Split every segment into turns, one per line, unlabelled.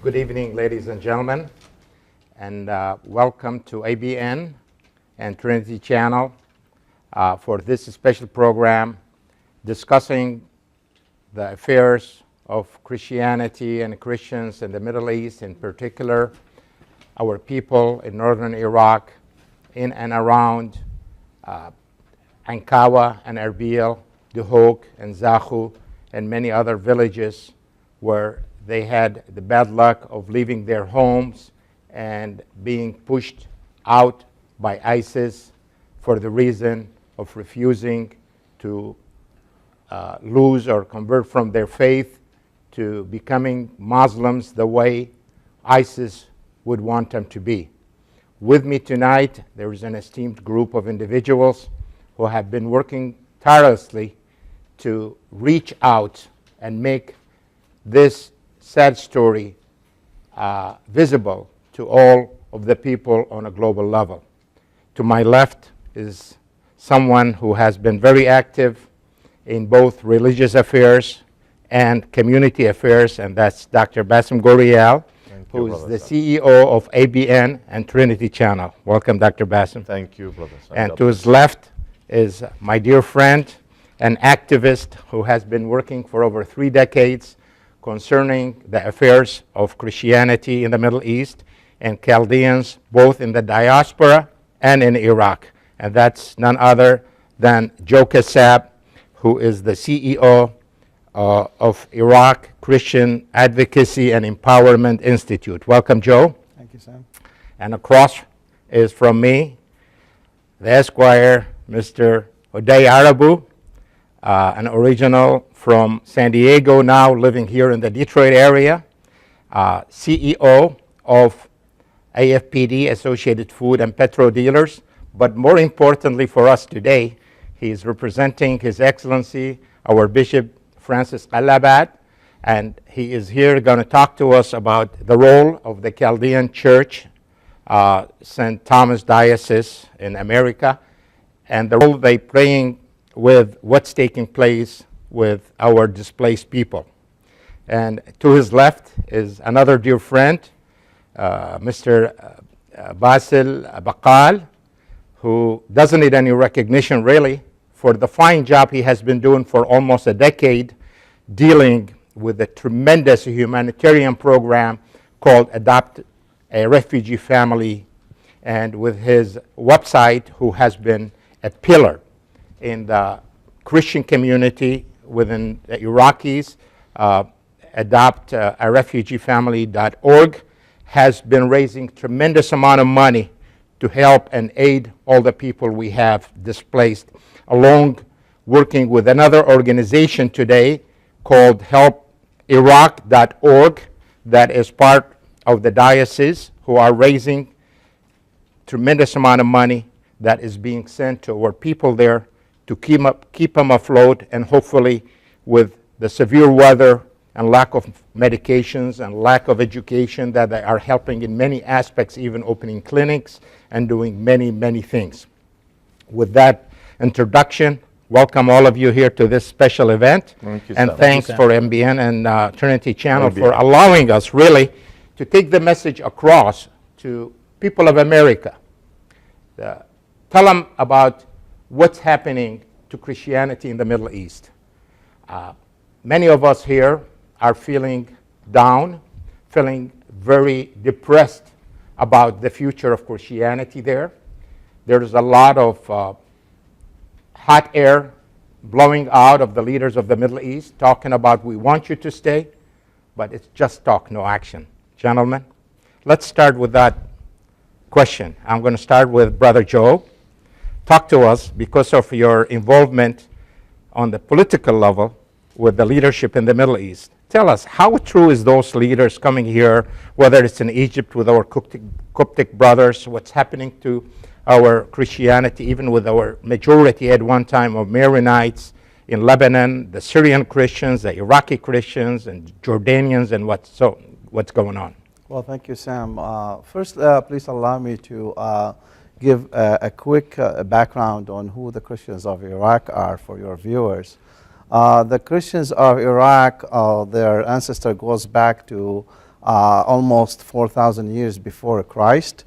Good evening, ladies and gentlemen, and welcome to ABN and Trinity Channel for this special program discussing the affairs of Christianity and Christians in the Middle East, in particular our people in northern Iraq, in and around Ankawa and Erbil, Duhok and Zahu, and many other villages where they had the bad luck of leaving their homes and being pushed out by ISIS for the reason of refusing to lose or convert from their faith to becoming Muslims the way ISIS would want them to be. With me tonight, there is an esteemed group of individuals who have been working tirelessly to reach out and make this sad story visible to all of the people on a global level. To my left is someone who has been very active in both religious affairs and community affairs, and that's Dr. Bassem Gorial, who is the CEO of ABN and Trinity Channel. Welcome, Dr. Bassem.
Thank you, brother.
And to his left is my dear friend, an activist who has been working for over 3 decades concerning the affairs of Christianity in the Middle East and Chaldeans, both in the diaspora and in Iraq. And that's none other than Joe Kassab, who is the CEO of Iraq Christian Advocacy and Empowerment Institute. Welcome, Joe.
Thank you, Sam.
And across is from me, the Esquire, Mr. Uday Arabu, an original from San Diego, now living here in the Detroit area, CEO of AFPD, Associated Food and Petro Dealers. But more importantly for us today, he is representing His Excellency, our Bishop Francis Qalabat, and he is here going to talk to us about the role of the Chaldean Church, St. Thomas Diocese in America, and the role they're playing with what's taking place with our displaced people. And to his left is another dear friend, Mr. Basil Baqal, who doesn't need any recognition really for the fine job he has been doing for almost a decade dealing with a tremendous humanitarian program called Adopt a Refugee Family, and with his website, who has been a pillar in the Christian community within the Iraqis. AdoptARefugeeFamily.org has been raising tremendous amount of money to help and aid all the people we have displaced, along working with another organization today called HelpIraq.org that is part of the diocese, who are raising tremendous amount of money that is being sent to our people there to keep them afloat, and hopefully with the severe weather and lack of medications and lack of education, that they are helping in many aspects, even opening clinics and doing many, many things. With that introduction, welcome all of you here to this special event.
Thank you,
and
Sam.
thanks
Thank you,
for MBN and Trinity Channel
MBN.
for allowing us really to take the message across to people of America. Tell them about what's happening to Christianity in the Middle East. Many of us here are feeling down, feeling very depressed about the future of Christianity there. There's a lot of hot air blowing out of the leaders of the Middle East, talking about we want you to stay, but it's just talk, no action. Gentlemen, let's start with that question. I'm going to start with Brother Joe. Talk to us, because of your involvement on the political level with the leadership in the Middle East. Tell us, how true is those leaders coming here, whether it's in Egypt with our Coptic brothers, what's happening to our Christianity, even with our majority at one time of Maronites in Lebanon, the Syrian Christians, the Iraqi Christians, and Jordanians, and what's going on?
Well, thank you, Sam. First, please allow me to give a quick background on who the Christians of Iraq are for your viewers. The Christians of Iraq, their ancestor goes back to almost 4,000 years before Christ.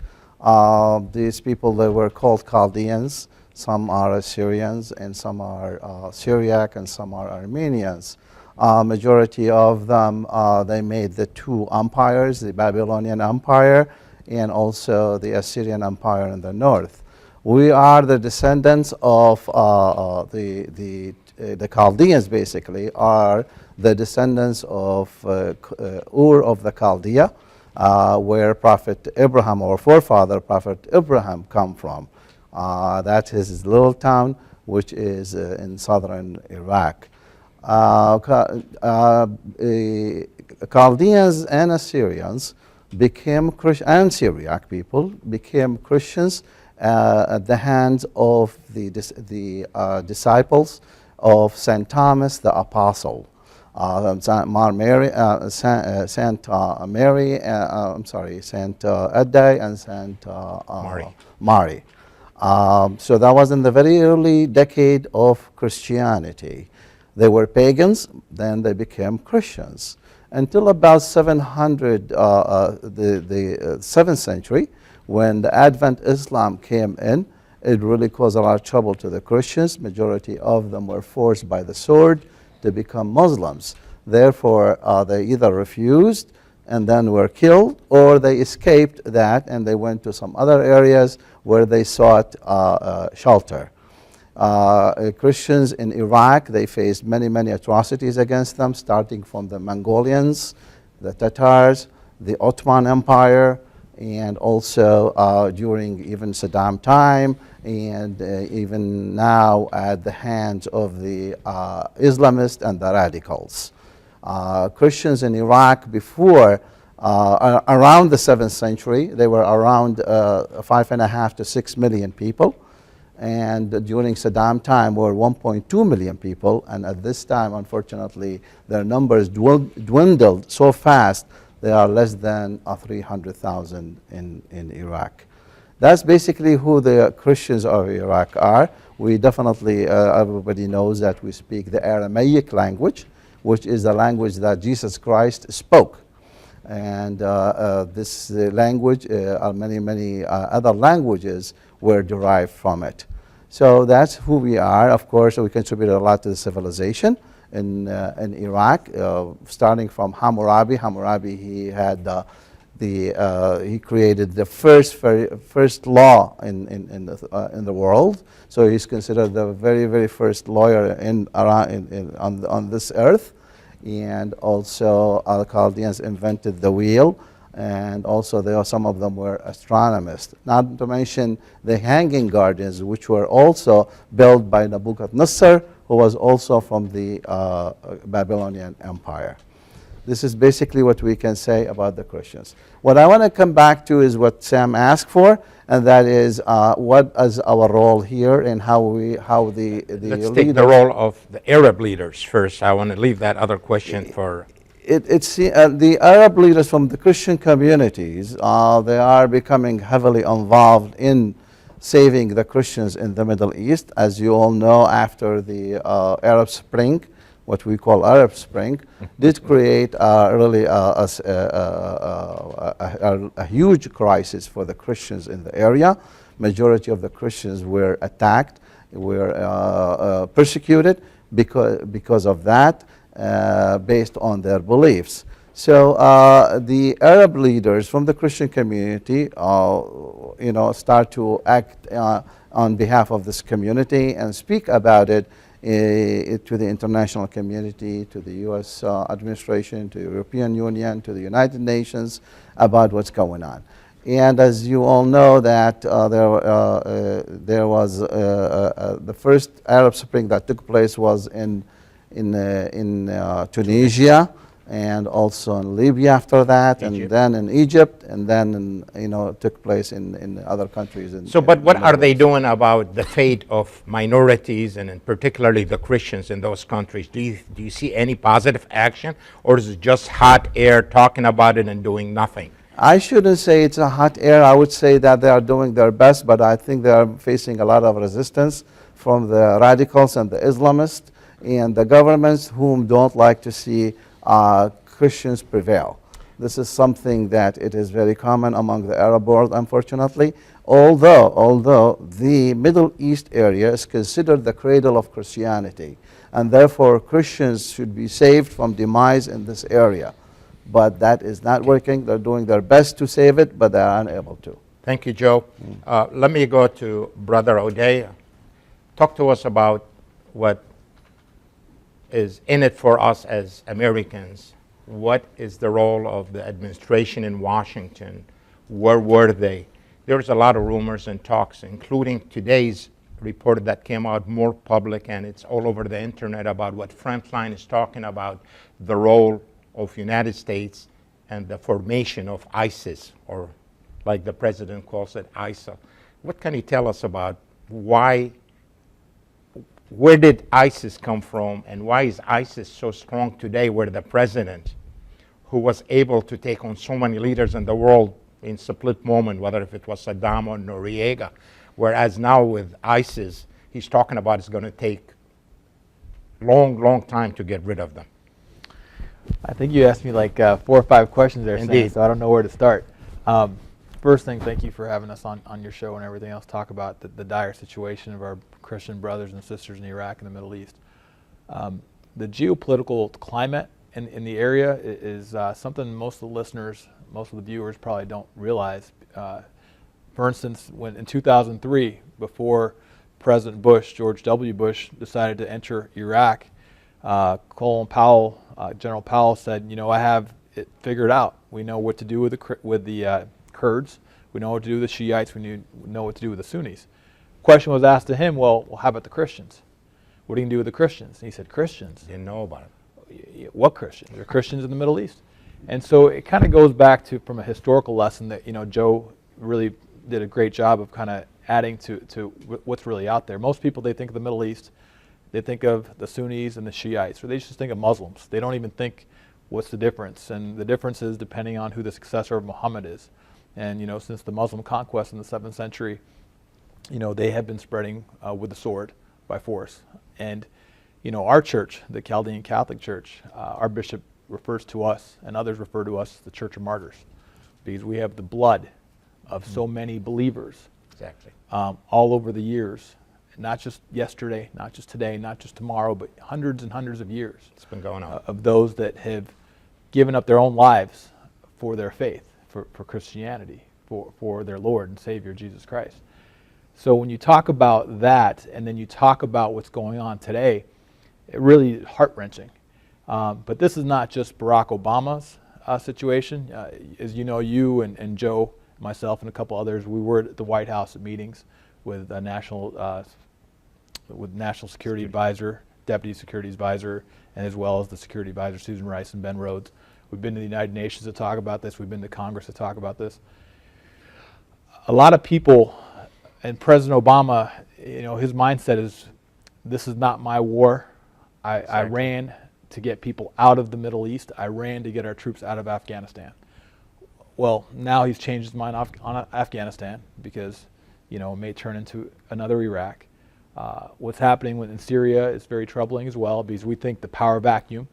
These people, they were called Chaldeans. Some are Assyrians, and some are Syriac, and some are Armenians. Majority of them, they made the two empires, the Babylonian Empire and also the Assyrian Empire in the north. We are the descendants of the Chaldeans, basically, are the descendants of Ur of the Chaldea, where Prophet Abraham, or forefather Prophet Abraham, come from. That is his little town, which is in southern Iraq. Chaldeans and Assyrians became and Syriac people became Christians at the hands of the disciples of Saint Thomas the Apostle, Saint Mary, Saint Addai, and Saint Mary. So that was in the very early decade of Christianity. They were pagans, then they became Christians. Until about 700, the 7th century, when the Advent Islam came in, it really caused a lot of trouble to the Christians. Majority of them were forced by the sword to become Muslims. Therefore, they either refused and then were killed, or they escaped that and they went to some other areas where they sought shelter. Christians in Iraq, they faced many, many atrocities against them, starting from the Mongolians, the Tatars, the Ottoman Empire, and also during even Saddam time, and even now at the hands of the Islamists and the radicals. Christians in Iraq before, around the 7th century, they were around 5.5 to 6 million people. And during Saddam time were 1.2 million people, and at this time, unfortunately, their numbers dwindled so fast, they are less than 300,000 in Iraq. That's basically who the Christians of Iraq are. We definitely, everybody knows that we speak the Aramaic language, which is the language that Jesus Christ spoke. And this language, many other languages were derived from it. So that's who we are. Of course, we contributed a lot to the civilization in Iraq, starting from Hammurabi. Hammurabi, he had he created the first law in the world. So he's considered the very first lawyer on this earth. And also, the Chaldeans invented the wheel. And also, some of them were astronomers. Not to mention the Hanging Gardens, which were also built by Nebuchadnezzar, who was also from the Babylonian Empire. This is basically what we can say about the Christians. What I want to come back to is what Sam asked for, and that is what is our role here and how the
Let's take the role of the Arab leaders first. I want to leave that other question for...
the Arab leaders from the Christian communities, they are becoming heavily involved in saving the Christians in the Middle East. As you all know, after the Arab Spring, what we call Arab Spring, did create really a huge crisis for the Christians in the area. Majority of the Christians were attacked, were persecuted because of that. Based on their beliefs. So the Arab leaders from the Christian community, start to act on behalf of this community and speak about it to the international community, to the U.S. administration, to the European Union, to the United Nations about what's going on. And as you all know, that there was the first Arab Spring that took place was in Tunisia, and also in Libya after that, and then in Egypt, and then took place in other countries.
But what are they doing about the fate of minorities, and in particularly the Christians in those countries? Do you see any positive action, or is it just hot air talking about it and doing nothing?
I shouldn't say it's a hot air. I would say that they are doing their best, but I think they are facing a lot of resistance from the radicals and the Islamists and the governments whom don't like to see Christians prevail. This is something that it is very common among the Arab world, unfortunately, although the Middle East area is considered the cradle of Christianity, and therefore Christians should be saved from demise in this area. But that is not working. They're doing their best to save it, but they are unable to.
Thank you, Joe. Let me go to Brother O'Day. Talk to us about what is in it for us as Americans. What is the role of the administration in Washington? Where were they? There's a lot of rumors and talks, including today's report that came out more public, and it's all over the internet, about what Frontline is talking about, the role of United States and the formation of ISIS, or like the president calls it, ISIL. What can you tell us about where did ISIS come from, and why is ISIS so strong today, where the president, who was able to take on so many leaders in the world in split moment, whether if it was Saddam or Noriega, whereas now with ISIS, he's talking about it's going to take long time to get rid of them.
I think you asked me like 4 or 5 questions there, Sam, so I don't know where to start. First thing, thank you for having us on your show and everything else, talk about the dire situation of our Christian brothers and sisters in Iraq and the Middle East. The geopolitical climate in the area is something most of the listeners, most of the viewers probably don't realize. For instance, when in 2003, before President Bush, George W. Bush, decided to enter Iraq, Colin Powell, General Powell said, I have it figured out. We know what to do with the Kurds. We know what to do with the Shiites. We know what to do with the Sunnis. Question was asked to him, well, how about the Christians? What are you going to do with the Christians? And he said, Christians?
Didn't know about it.
What Christians? There are Christians in the Middle East. And so it kind of goes back to, from a historical lesson that, Joe really did a great job of kind of adding to what's really out there. Most people, they think of the Middle East, they think of the Sunnis and the Shiites, or they just think of Muslims. They don't even think what's the difference. And the difference is depending on who the successor of Muhammad is. And, since the Muslim conquest in the 7th century, they have been spreading with the sword by force. And, our church, the Chaldean Catholic Church, our bishop refers to us, and others refer to us, the Church of Martyrs, because we have the blood of so many believers.
Exactly.
All over the years, not just yesterday, not just today, not just tomorrow, but hundreds and hundreds of years.
It's been going on.
Of those that have given up their own lives for their faith, for Christianity, for their Lord and Savior, Jesus Christ. So when you talk about that, and then you talk about what's going on today, it really is heart-wrenching. But this is not just Barack Obama's situation. As you know, you and Joe, myself, and a couple others, we were at the White House at meetings with National Security Advisor, Deputy Security Advisor, and as well as the Security Advisor, Susan Rice and Ben Rhodes. We've been to the United Nations to talk about this. We've been to Congress to talk about this. A lot of people, and President Obama, his mindset is, this is not my war. I ran to get people out of the Middle East. I ran to get our troops out of Afghanistan. Well, now he's changed his mind on Afghanistan because, it may turn into another Iraq. What's happening in Syria is very troubling as well, because we think the power vacuum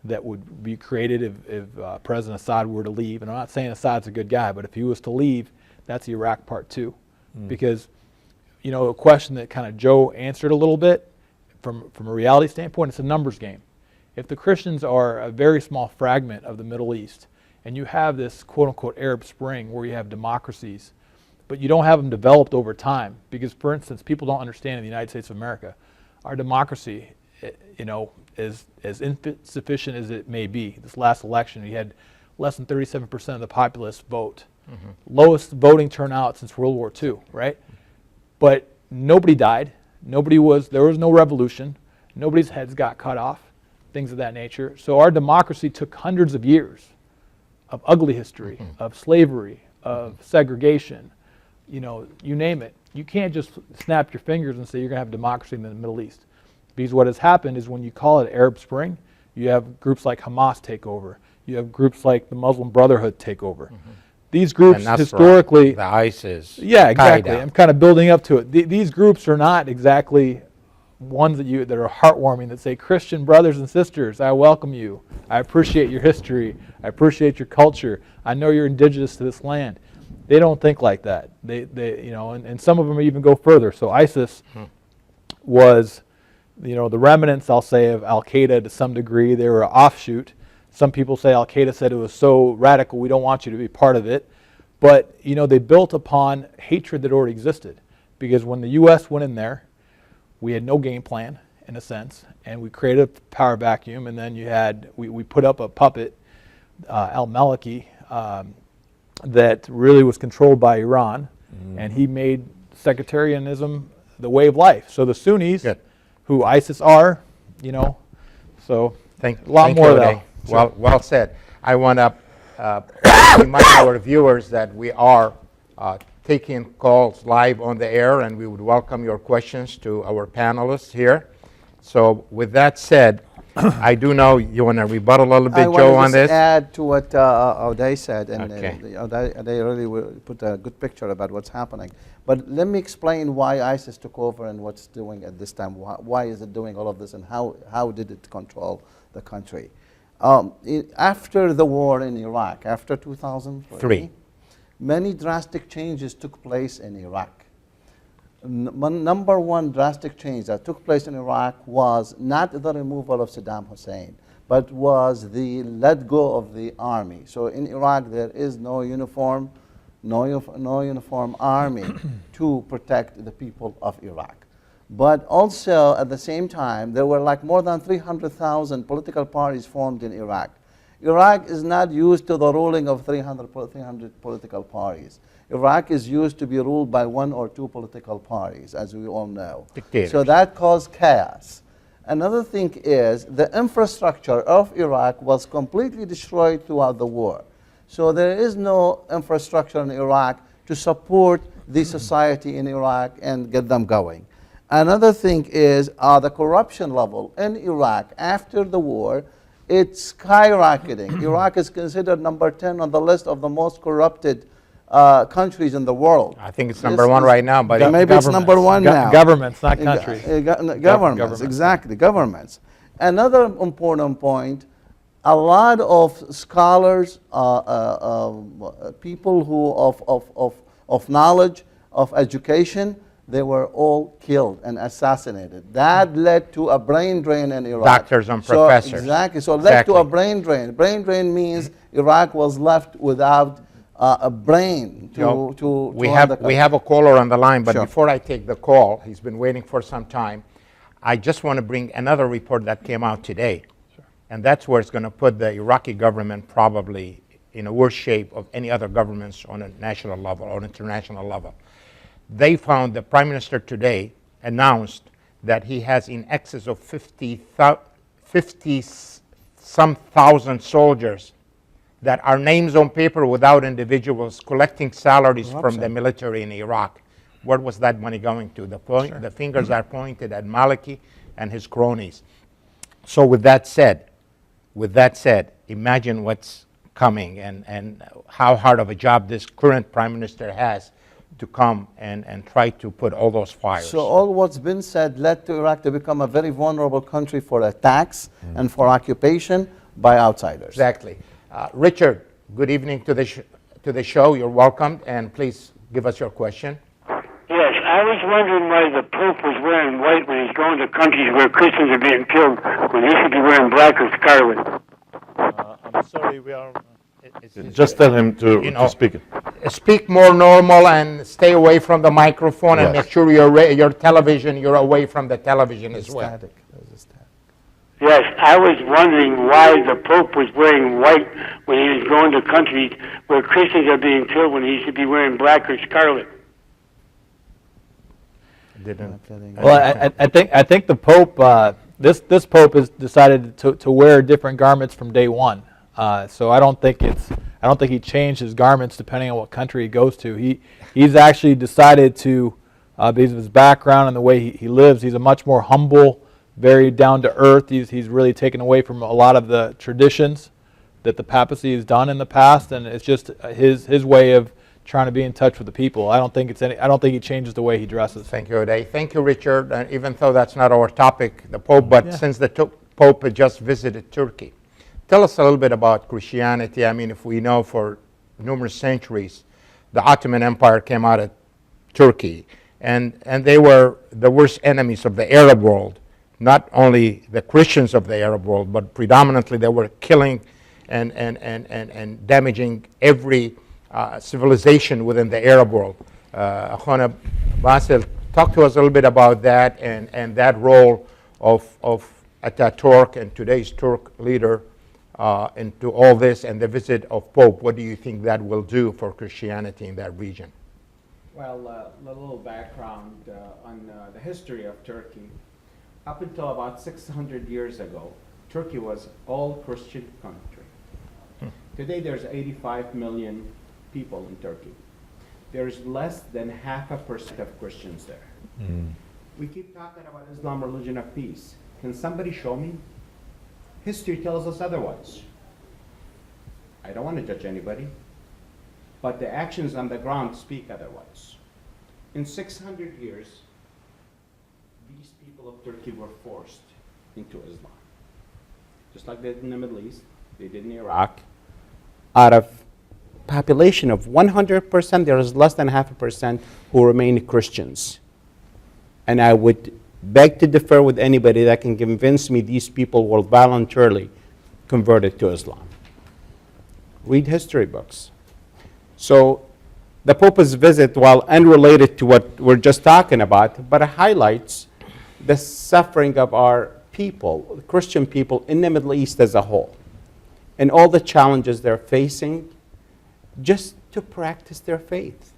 that would be created if President Assad were to leave, and I'm not saying Assad's a good guy, but if he was to leave, that's Iraq part 2. Because, a question that kind of Joe answered a little bit, from a reality standpoint, it's a numbers game. If the Christians are a very small fragment of the Middle East, and you have this quote-unquote Arab Spring where you have democracies, but you don't have them developed over time, because, for instance, people don't understand in the United States of America, our democracy, is as insufficient as it may be. This last election, we had less than 37% of the populace vote. Lowest voting turnout since World War II, right? But nobody died. There was no revolution. Nobody's heads got cut off, things of that nature. So our democracy took hundreds of years of ugly history, of slavery, of segregation, you name it. You can't just snap your fingers and say you're going to have democracy in the Middle East. Because what has happened is when you call it Arab Spring, you have groups like Hamas take over. You have groups like the Muslim Brotherhood take over. These groups historically...
The ISIS.
Yeah, exactly.
Qaeda.
I'm kind of building up to it. These groups are not exactly ones that are heartwarming, that say, Christian brothers and sisters, I welcome you. I appreciate your history. I appreciate your culture. I know you're indigenous to this land. They don't think like that. They and some of them even go further. So ISIS was, the remnants, I'll say, of Al-Qaeda to some degree. They were an offshoot. Some people say Al-Qaeda said it was so radical, we don't want you to be part of it. But, they built upon hatred that already existed. Because when the U.S. went in there, we had no game plan, in a sense, and we created a power vacuum, and then we put up a puppet, al-Maliki, that really was controlled by Iran, and he made sectarianism the way of life. So the Sunnis, who ISIS are, so a lot more though.
Well said. I want to remind our viewers that we are taking calls live on the air, and we would welcome your questions to our panelists here. So with that said, I do know you want to rebuttal a little bit, Joe, on this?
I want to add to what O'Day said, and
Okay.
O'Day really put a good picture about what's happening. But let me explain why ISIS took over and what's doing at this time. Why is it doing all of this, and how did it control the country? After the war in Iraq, after 2003, many drastic changes took place in Iraq. Number one drastic change that took place in Iraq was not the removal of Saddam Hussein, but was the let go of the army. So in Iraq there is no uniform army to protect the people of Iraq. But also at the same time there were like more than 300,000 political parties formed in Iraq. Iraq is not used to the ruling of 300 political parties. Iraq is used to be ruled by one or two political parties, as we all know.
Dictators.
So that caused chaos. Another thing is the infrastructure of Iraq was completely destroyed throughout the war. So there is no infrastructure in Iraq to support the society in Iraq and get them going. Another thing is the corruption level in Iraq after the war. It's skyrocketing. Iraq is considered number 10 on the list of the most corrupted countries in the world.
I think it's number one right now, but
maybe it's number one now.
Governments, not countries.
Governments, exactly, governments. Another important point, a lot of scholars, people who of knowledge, of education, they were all killed and assassinated. That led to a brain drain in Iraq.
Doctors and professors.
Exactly. So it led to a brain drain. Brain drain means Iraq was left without a brain to
we have a caller on the line, but
Sure.
before I take the call, he's been waiting for some time. I just want to bring another report that came out today, and that's where it's going to put the Iraqi government probably in a worse shape of any other governments on a national level or international level. They found the Prime Minister today announced that he has in excess of 50-some thousand soldiers that are names on paper without individuals collecting salaries from the military in Iraq. Where was that money going to? The fingers are pointed at Maliki and his cronies. So with that said, imagine what's coming and how hard of a job this current Prime Minister has to come and try to put all those fires.
So all what's been said led to Iraq to become a very vulnerable country for attacks and for occupation by outsiders.
Exactly. Richard, good evening to the show. You're welcome, and please give us your question.
Yes, I was wondering why the Pope was wearing white when he's going to countries where Christians are being killed, when he should be wearing black or scarlet.
I'm sorry, we are...
Just tell him to speak it.
Speak more normal and stay away from the microphone, and
Yes.
make sure you're away from the television as well.
Static. There's a static.
Yes, I was wondering why the Pope was wearing white when he was going to countries where Christians are being killed, when he should be wearing black or scarlet.
Well, I think the Pope, this Pope has decided to wear different garments from day one. So I don't think he changed his garments depending on what country he goes to. He's actually decided to, because of his background and the way he lives, he's a much more humble, very down to earth. He's really taken away from a lot of the traditions that the papacy has done in the past, and it's just his way of trying to be in touch with the people. I don't think he changes the way he dresses.
Thank you, Uday. Thank you, Richard. And even though that's not our topic, the Pope, but since the Pope had just visited Turkey, tell us a little bit about Christianity. I mean, if we know for numerous centuries, the Ottoman Empire came out of Turkey, and they were the worst enemies of the Arab world. Not only the Christians of the Arab world, but predominantly they were killing and damaging every civilization within the Arab world. Akhwana Basil, talk to us a little bit about that and that role of Ataturk and today's Turk leader into all this, and the visit of Pope. What do you think that will do for Christianity in that region?
Well, a little background on the history of Turkey. Up until about 600 years ago, Turkey was all Christian country. Today there's 85 million people in Turkey. There's less than 0.5% of Christians there. We keep talking about Islam, religion of peace. Can somebody show me? History tells us otherwise. I don't want to judge anybody, but the actions on the ground speak otherwise. In 600 years, these people of Turkey were forced into Islam. Just like they did in the Middle East, they did in Iraq. Out of population of 100%, there is less than 0.5% who remain Christians. And I would beg to differ with anybody that can convince me these people were voluntarily converted to Islam. Read history books. So the Pope's visit, while unrelated to what we're just talking about, but it highlights the suffering of our people, Christian people in the Middle East as a whole, and all the challenges they're facing just to practice their faith.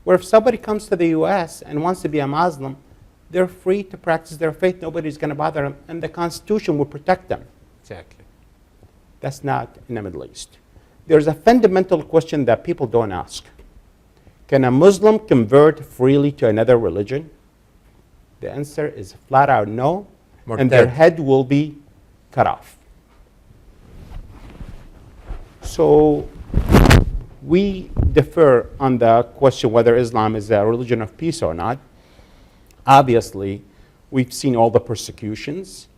Where if somebody comes to the U.S. and wants to be a Muslim, they're free to practice their faith. Nobody's going to bother them, and the Constitution will protect them.
Exactly.
That's not in the Middle East. There's a fundamental question that people don't ask. Can a Muslim convert freely to another religion? The answer is flat out no, and their head will be cut off. So we differ on the question whether Islam is a religion of peace or not. Obviously, we've seen all the persecutions.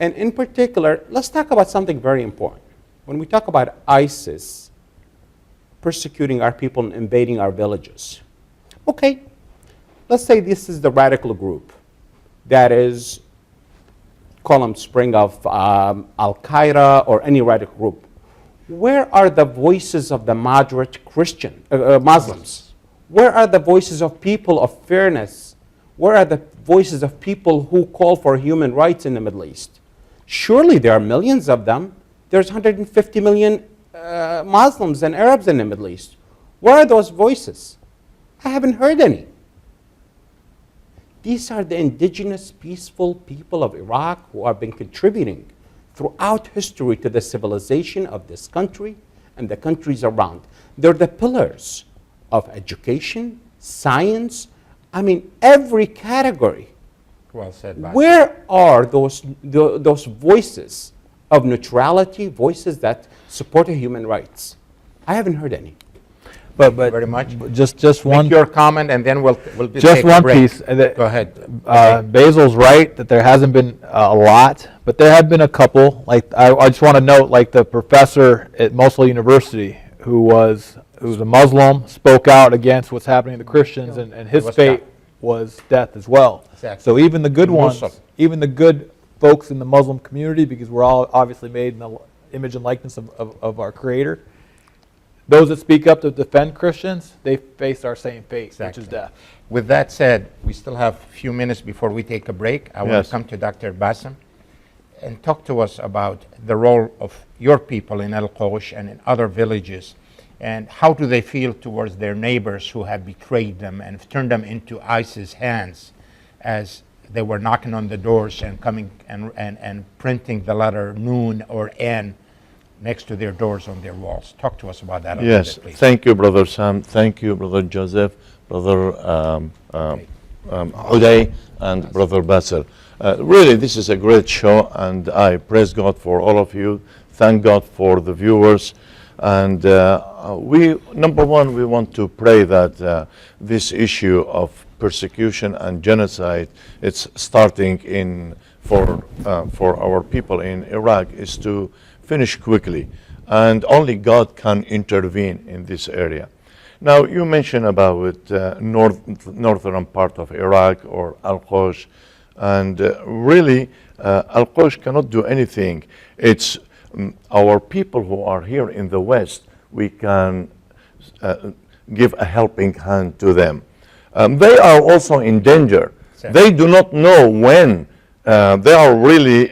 And in particular, let's talk about something very important. When we talk about ISIS persecuting our people and invading our villages, okay, let's say this is the radical group that is, call them spring of Al-Qaeda or any radical group. Where are the voices of the moderate Christian Muslims? Where are the voices of people of fairness? Where are the voices of people who call for human rights in the Middle East? Surely there are millions of them. There's 150 million Muslims and Arabs in the Middle East. Where are those voices? I haven't heard any. These are the indigenous, peaceful people of Iraq who have been contributing throughout history to the civilization of this country and the countries around. They're the pillars of education, science, I mean, every category.
Well said, Basil.
Where are those voices of neutrality, voices that support human rights? I haven't heard any.
But
very much.
Just one.
Make your comment, and then we'll
Just
take
one
a break.
piece.
Go ahead.
Basil's right that there hasn't been a lot, but there have been a couple. Like I just want to note, like the professor at Mosul University, who was a Muslim, spoke out against what's happening to Christians, and his fate was death as well.
Exactly.
So even the good ones,
Mosul.
even the good folks in the Muslim community, because we're all obviously made in the image and likeness of our Creator, those that speak up to defend Christians, they face our same fate, which is death.
With that said, we still have a few minutes before we take a break. I want to come to Dr. Bassem and talk to us about the role of your people in El Qosh and in other villages, and how do they feel towards their neighbors who have betrayed them and turned them into ISIS hands as they were knocking on the doors and coming and printing the letter Noon or N next to their doors on their walls. Talk to us about that a little bit, please.
Thank you, Brother Sam. Thank you, Brother Joseph, Brother Uday, and Brother Basil. Really, this is a great show, and I praise God for all of you. Thank God for the viewers. And number one, we want to pray that this issue of persecution and genocide, it's starting for our people in Iraq, is to finish quickly. And only God can intervene in this area. Now, you mentioned about northern part of Iraq or Al-Qosh, and really, Al-Qosh cannot do anything. It's our people who are here in the West, we can give a helping hand to them. They are also in danger. They do not know when they are really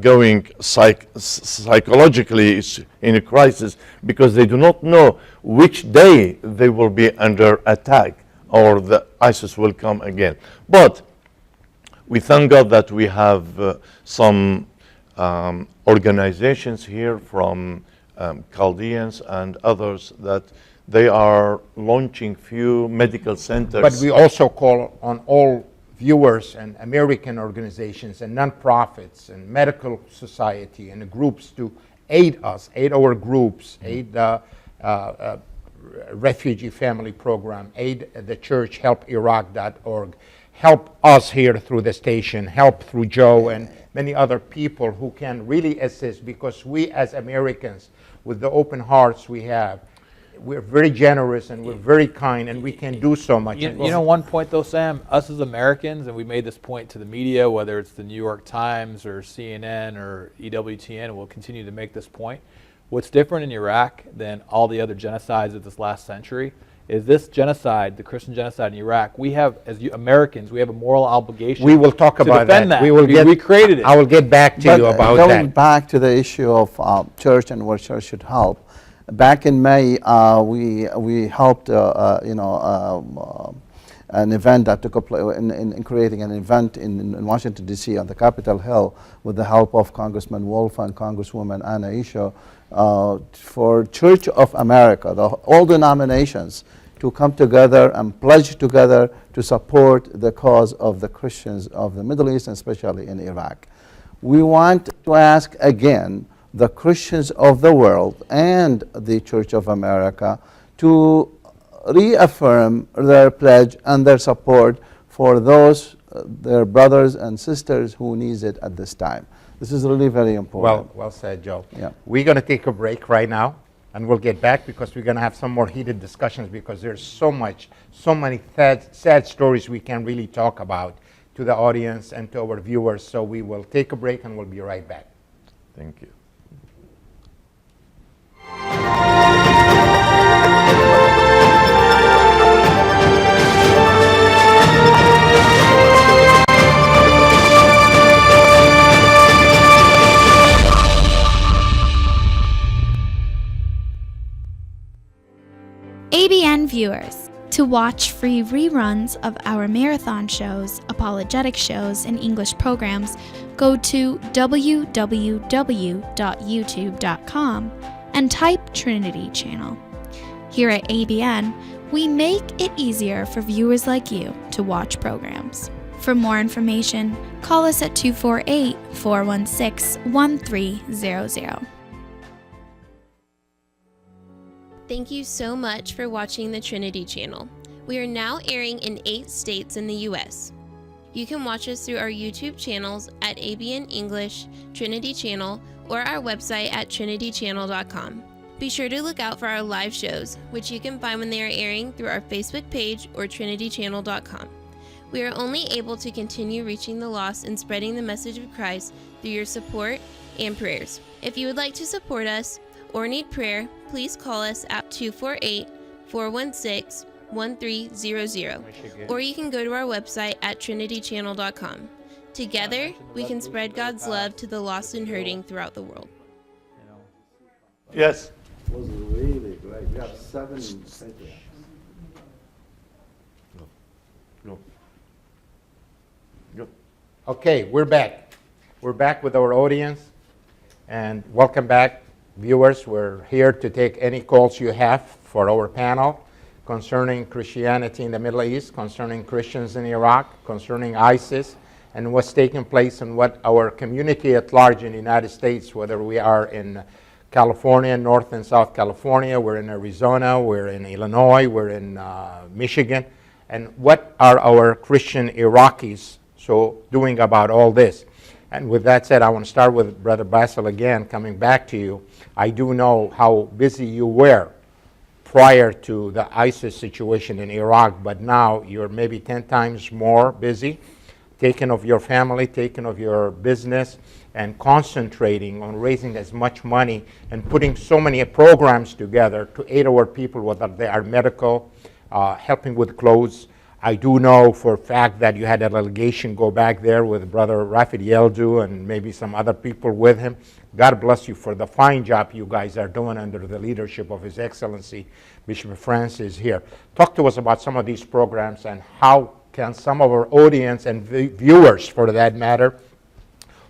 going psychologically in a crisis, because they do not know which day they will be under attack or the ISIS will come again. But we thank God that we have some organizations here from Chaldeans and others that they are launching few medical centers.
But we also call on all viewers and American organizations and nonprofits and medical society and groups to aid us, aid our groups, aid the refugee family program, aid the church, helpiraq.org, help us here through the station, help through Joe and many other people who can really assist, because we as Americans, with the open hearts we have, we're very generous and we're very kind and we can do so much.
You know, one point though, Sam, us as Americans, and we made this point to the media, whether it's the New York Times or CNN or EWTN, we'll continue to make this point. What's different in Iraq than all the other genocides of this last century is this genocide, the Christian genocide in Iraq, we have, as Americans, we have a moral obligation.
We will talk about
that.
We
created it.
I will get back to you about that.
Going back to the issue of church and where church should help. Back in May, we helped, an event that took place in creating an event in Washington, D.C. on the Capitol Hill with the help of Congressman Wolf and Congresswoman Anna Isho for Church of America, all denominations, to come together and pledge together to support the cause of the Christians of the Middle East, and especially in Iraq. We want to ask again the Christians of the world and the Church of America to reaffirm their pledge and their support for those, their brothers and sisters who needs it at this time. This is really very important.
Well said, Joe.
Yeah.
We're going to take a break right now, and we'll get back because we're going to have some more heated discussions, because there's so many sad stories we can really talk about to the audience and to our viewers. So we will take a break and we'll be right back.
Thank you.
ABN viewers, to watch free reruns of our marathon shows, apologetic shows, and English programs, go to www.youtube.com and type Trinity Channel. Here at ABN, we make it easier for viewers like you to watch programs. For more information, call us at 248-416-1300.
Thank you so much for watching the Trinity Channel. We are now airing in 8 states in the U.S. You can watch us through our YouTube channels at ABN English, Trinity Channel, or our website at trinitychannel.com. Be sure to look out for our live shows, which you can find when they are airing through our Facebook page or trinitychannel.com. We are only able to continue reaching the lost and spreading the message of Christ through your support and prayers. If you would like to support us or need prayer, please call us at 248-416-1300, or you can go to our website at trinitychannel.com. Together, we can spread God's love to the lost and hurting throughout the world.
Yes.
It was really great. We have 7 patriarchs.
Go.
Okay, we're back. We're back with our audience, and welcome back, viewers. We're here to take any calls you have for our panel concerning Christianity in the Middle East, concerning Christians in Iraq, concerning ISIS, and what's taking place and what our community at large in the United States, whether we are in California, North and South California. We're in Arizona. We're in Illinois. We're in Michigan. And what are our Christian Iraqis doing about all this? And with that said, I want to start with Brother Basil again, coming back to you. I do know how busy you were prior to the ISIS situation in Iraq, but now you're maybe 10 times more busy, taking of your family, taking of your business, and concentrating on raising as much money and putting so many programs together to aid our people, whether they are medical, helping with clothes. I do know for a fact that you had a delegation go back there with Brother Rafid Yeldu and maybe some other people with him. God bless you for the fine job you guys are doing under the leadership of His Excellency Bishop Francis here. Talk to us about some of these programs and how can some of our audience and viewers, for that matter,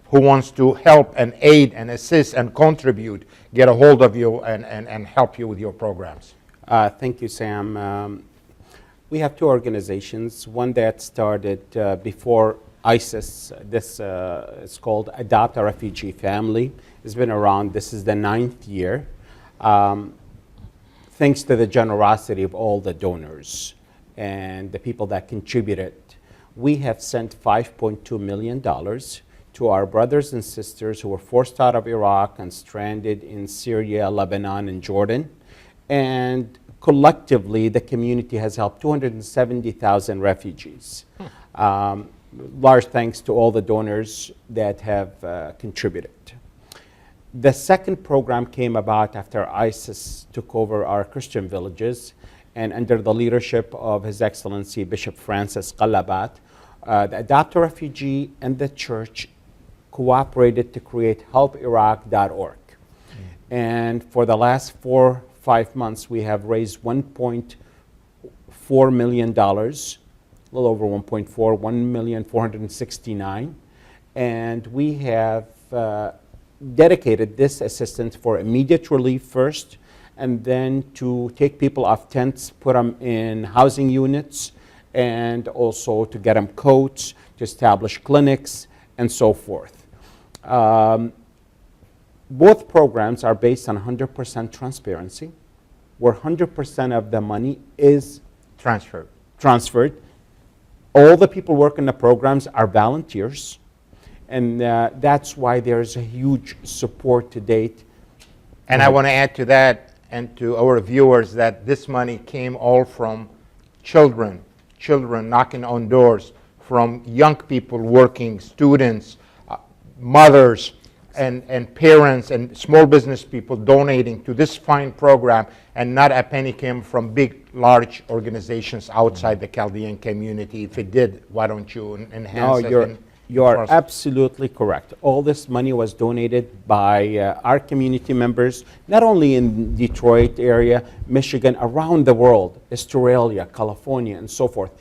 who wants to help and aid and assist and contribute, get a hold of you and help you with your programs.
Thank you, Sam. We have two organizations, one that started before ISIS. This is called Adopt a Refugee Family. It's been around, this is the 9th year. Thanks to the generosity of all the donors and the people that contributed, we have sent $5.2 million to our brothers and sisters who were forced out of Iraq and stranded in Syria, Lebanon, and Jordan. And collectively, the community has helped 270,000 refugees. Large thanks to all the donors that have contributed. The second program came about after ISIS took over our Christian villages, and under the leadership of His Excellency Bishop Francis Qallabat, the Adopt a Refugee and the church cooperated to create helpiraq.org. And for the last 4-5 months, we have raised $1.4 million, a little over 1.4, 1,469,000, and we have dedicated this assistance for immediate relief first, and then to take people off tents, put them in housing units, and also to get them coats, to establish clinics, and so forth. Both programs are based on 100% transparency, where 100% of the money is transferred. All the people working the programs are volunteers, and that's why there's a huge support to date.
And I want to add to that and to our viewers that this money came all from children knocking on doors, from young people working, students, mothers, and parents and small business people donating to this fine program, and not a penny came from big, large organizations outside the Chaldean community. If it did, why don't you enhance it?
No, you are absolutely correct. All this money was donated by our community members, not only in Detroit area, Michigan, around the world, Australia, California, and so forth.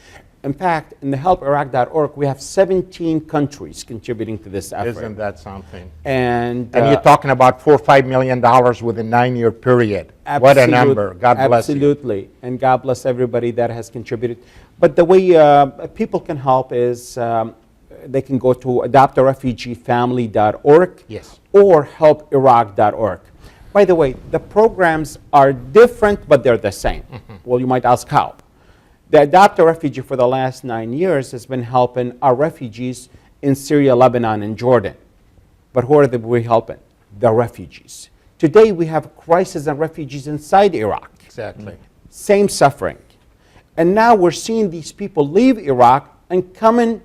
In fact, in the helpiraq.org, we have 17 countries contributing to this effort.
Isn't that something?
And
you're talking about $4 or $5 million within a 9-year period. What a number. God bless you.
Absolutely. And God bless everybody that has contributed. But the way people can help is they can go to adoptarefugeefamily.org or helpiraq.org. By the way, the programs are different, but they're the same. Well, you might ask how. The Adopt a Refugee for the last 9 years has been helping our refugees in Syria, Lebanon, and Jordan. But who are we helping? The refugees. Today we have crisis and refugees inside Iraq.
Exactly.
Same suffering. And now we're seeing these people leave Iraq and coming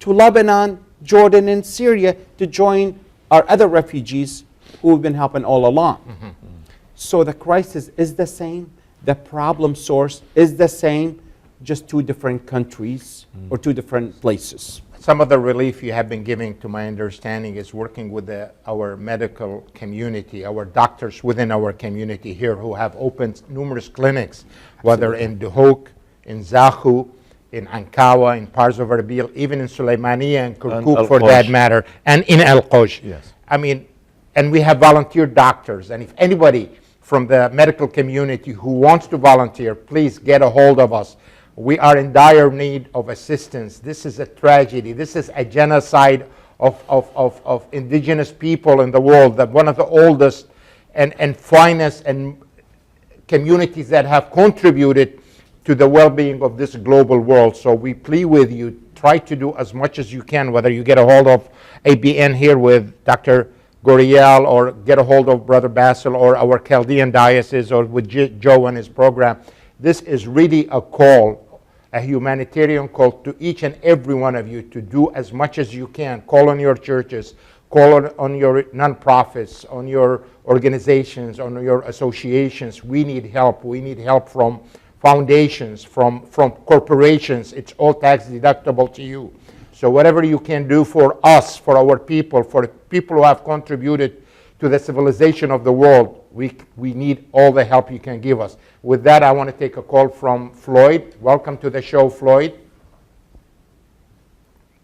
to Lebanon, Jordan, and Syria to join our other refugees who we've been helping all along. So the crisis is the same. The problem source is the same. Just two different countries or two different places.
Some of the relief you have been giving, to my understanding, is working with our medical community, our doctors within our community here who have opened numerous clinics, whether in Duhok, in Zahu, in Ankawa, in parts of Erbil, even in Suleymaniya and Kirkuk for that matter, and in Al-Qosh.
Yes.
I mean, and we have volunteer doctors, and if anybody from the medical community who wants to volunteer, please get a hold of us. We are in dire need of assistance. This is a tragedy. This is a genocide of indigenous people in the world, that one of the oldest and finest and communities that have contributed to the well-being of this global world. So we plead with you, try to do as much as you can, whether you get a hold of ABN here with Dr. Goriel, or get a hold of Brother Basil, or our Chaldean Diocese, or with Joe and his program. This is really a call, a humanitarian call to each and every one of you to do as much as you can. Call on your churches, call on your nonprofits, on your organizations, on your associations. We need help. We need help from foundations, from corporations. It's all tax deductible to you. So whatever you can do for us, for our people, for people who have contributed to the civilization of the world, we need all the help you can give us. With that, I want to take a call from Floyd. Welcome to the show, Floyd.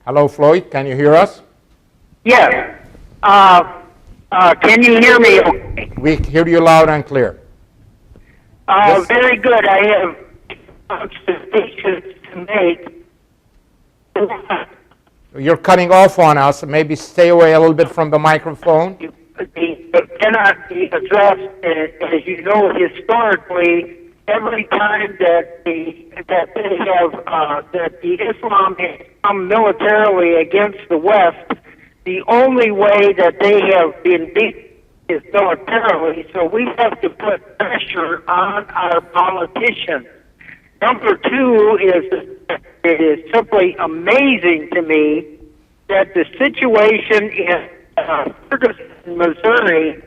Hello, Floyd. Can you hear us?
Yes. Can you hear me okay?
We hear you loud and clear. Yes.
Very good. I have observations to make.
You're cutting off on us. Maybe stay away a little bit from the microphone.
It cannot be addressed, as you know, historically. Every time that the Islam has come militarily against the West, the only way that they have been beaten is militarily, so we have to put pressure on our politicians. Number two is it is simply amazing to me that the situation in Ferguson, Missouri,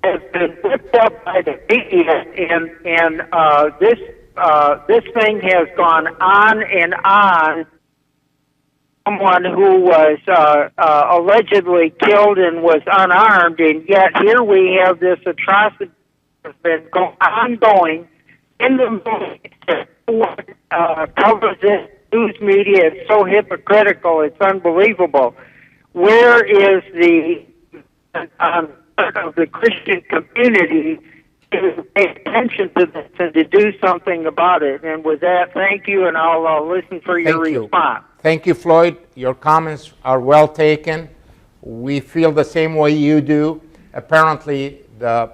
has been whipped up by the media, and this thing has gone on and on. Someone who was allegedly killed and was unarmed, and yet here we have this atrocity that's been ongoing in the movie. Covers this news media. It's so hypocritical. It's unbelievable. Where is the of the Christian community to pay attention to this and to do something about it? And with that, thank you, and I'll listen for your response.
Thank you, Floyd. Your comments are well taken. We feel the same way you do. Apparently, the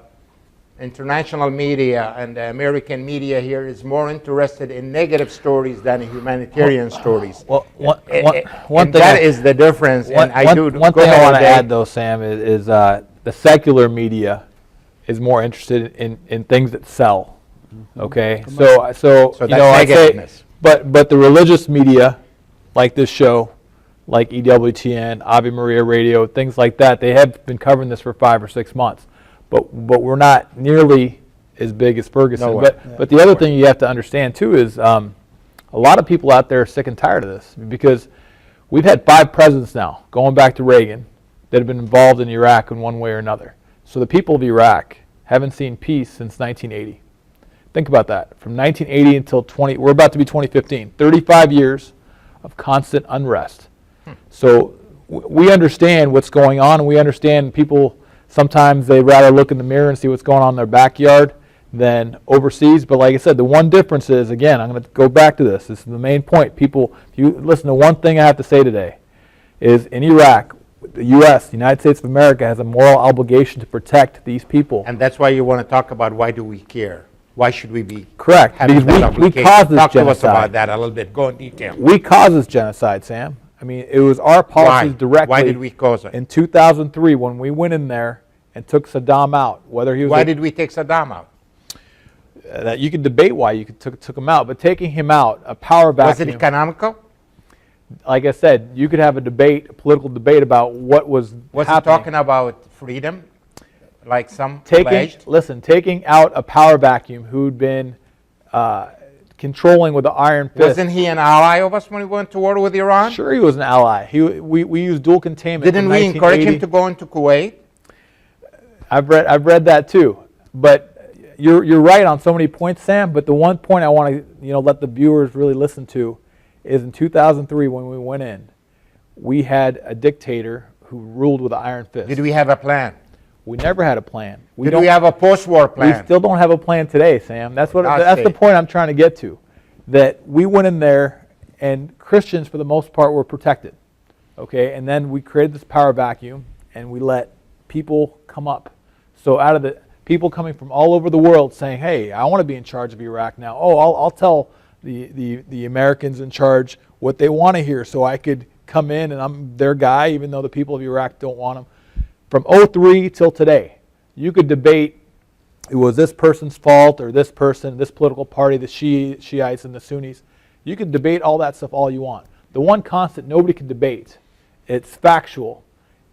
international media and the American media here is more interested in negative stories than humanitarian stories.
Well, one thing
that is the difference.
One thing I want to add, though, Sam, is the secular media is more interested in things that sell. Okay, so
that's
you know,
negativeness.
But the religious media, like this show, like EWTN, Ave Maria Radio, things like that, they have been covering this for 5 or 6 months. But we're not nearly as big as Ferguson.
No way.
But the other thing you have to understand too is a lot of people out there are sick and tired of this, because we've had 5 presidents now, going back to Reagan, that have been involved in Iraq in one way or another. So the people of Iraq haven't seen peace since 1980. Think about that. From 1980 until we're about to be 2015, 35 years of constant unrest. So we understand what's going on, and we understand people. Sometimes they'd rather look in the mirror and see what's going on in their backyard than overseas. But like I said, the one difference is, again, I'm going to go back to this. This is the main point. People, if you listen to one thing I have to say today, is in Iraq, the U.S., the United States of America, has a moral obligation to protect these people.
And that's why you want to talk about why do we care? Why should we be
correct?
Because
we caused this
Talk
genocide.
to us about that a little bit. Go in detail.
We caused this genocide, Sam. I mean, it was our policies directly.
Why did we cause it?
In 2003, when we went in there and took Saddam out, whether he was.
Why did we take Saddam out?
That you could debate why you took him out, but taking him out, a power vacuum.
Was it economical?
Like I said, you could have a debate, a political debate about what was
he
happening.
talking about freedom, like some
taking out a power vacuum who'd been controlling with the iron fist.
Wasn't he an ally of us when we went to war with Iran?
Sure, he was an ally. We used dual containment.
Didn't we encourage him to go into Kuwait?
I've read that too, but you're right on so many points, Sam. But the one point I want to let the viewers really listen to is in 2003 when we went in, we had a dictator who ruled with an iron fist.
Did we have a plan?
We never had a plan.
Did we have a post-war plan?
We still don't have a plan today, Sam. That's the point I'm trying to get to. That we went in there and Christians, for the most part, were protected. Okay, and then we created this power vacuum and we let people come up. So out of the people coming from all over the world saying, hey, I want to be in charge of Iraq now. Oh, I'll tell the Americans in charge what they want to hear so I could come in and I'm their guy, even though the people of Iraq don't want them. From 2003 till today, you could debate it was this person's fault or this person, this political party, the Shiites and the Sunnis. You can debate all that stuff all you want. The one constant nobody can debate, it's factual,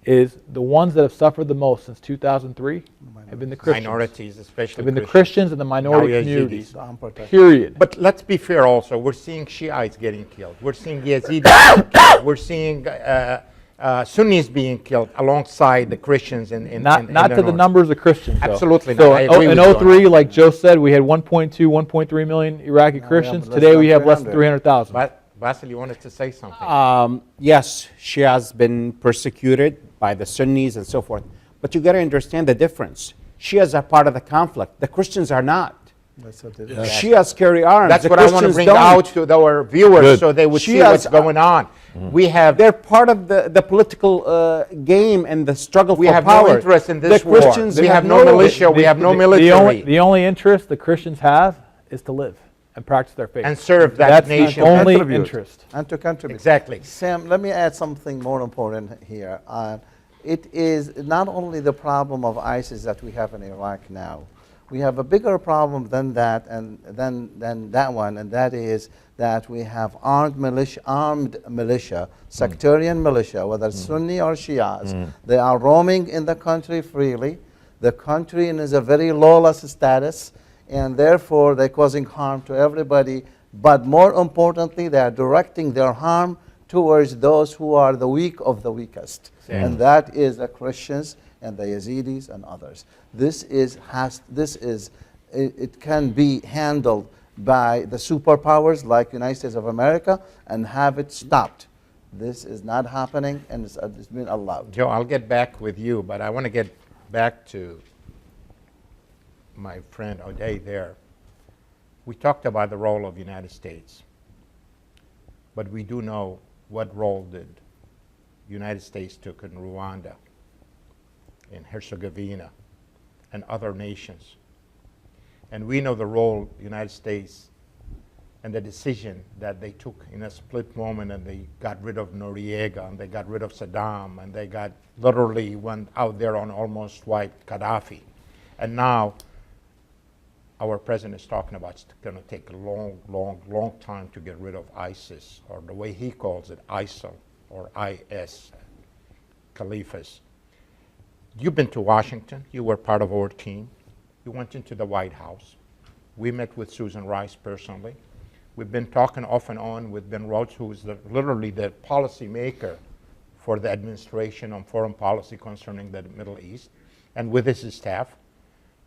is the ones that have suffered the most since 2003 have been the Christians.
Minorities, especially
have been the Christians and the minority
Now
communities,
Yazidis.
period.
But let's be fair also, we're seeing Shiites getting killed. We're seeing Yazidis getting killed. We're seeing Sunnis being killed alongside the Christians in
Not to the
north.
numbers of Christians, though.
Absolutely
So
not. I agree
in
with you on
03,
that.
like Joe said, we had 1.2, 1.3 million Iraqi Christians.
less
Today
than
we have less than
300.
300,000.
But Basil, you wanted to say something.
Yes, she has been persecuted by the Sunnis and so forth. But you got to understand the difference. Shias are part of the conflict. The Christians are not.
That's what it
The Shias carry arms.
That's
the
what I want to
Christians
bring
don't.
out to our viewers
Good.
so they would see
Shias
what's going on. We have
They're part of the political game and the struggle
we
for
have
power.
no interest in this
the
war.
Christians
We have no
no
militia. We have no military.
The only interest the Christians have is to live and practice their faith.
And serve that
That's
nation.
the only
Contribute.
interest.
And to contribute.
Exactly.
Sam, let me add something more important here. It is not only the problem of ISIS that we have in Iraq now. We have a bigger problem than that, and than that one, and that is that we have armed militia, sectarian militia, whether Sunni or Shias. They are roaming in the country freely. The country is a very lawless status, and therefore they're causing harm to everybody. But more importantly, they are directing their harm towards those who are the weak of the weakest, and that is the Christians and the Yazidis and others. It can be handled by the superpowers like United States of America and have it stopped. This is not happening, and it's been allowed.
Joe, I'll get back with you, but I want to get back to my friend O'Day there. We talked about the role of the United States, but we do know what role did the United States took in Rwanda, in Herzegovina, and other nations. And we know the role the United States and the decision that they took in a split moment, and they got rid of Noriega, and they got rid of Saddam, and they literally went out there and almost wiped Gaddafi. And now our president is talking about it's going to take a long time to get rid of ISIS, or the way he calls it, ISIL, or IS, Caliphas. You've been to Washington. You were part of our team. You went into the White House. We met with Susan Rice personally. We've been talking off and on with Ben Rhodes, who is literally the policy maker for the administration on foreign policy concerning the Middle East, and with his staff.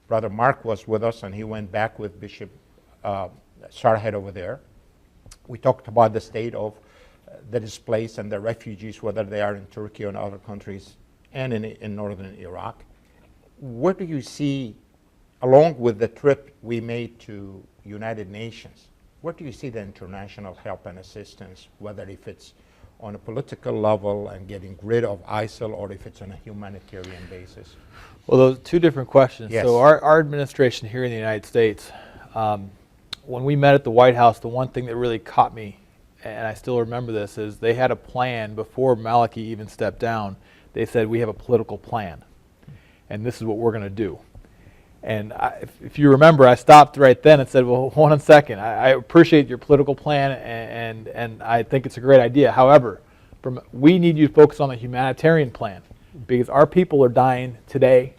Brother Mark was with us, and he went back with Bishop Sarhead over there. We talked about the state of the displaced and the refugees, whether they are in Turkey or in other countries, and in northern Iraq. Where do you see, along with the trip we made to United Nations, where do you see the international help and assistance, whether if it's on a political level and getting rid of ISIL, or if it's on a humanitarian basis?
Well, those are two different questions.
Yes.
So our administration here in the United States, when we met at the White House, the one thing that really caught me, and I still remember this, is they had a plan before Maliki even stepped down. They said, we have a political plan, and this is what we're going to do. And if you remember, I stopped right then and said, well, hold on a second. I appreciate your political plan, and I think it's a great idea. However, we need you to focus on the humanitarian plan, because our people are dying today,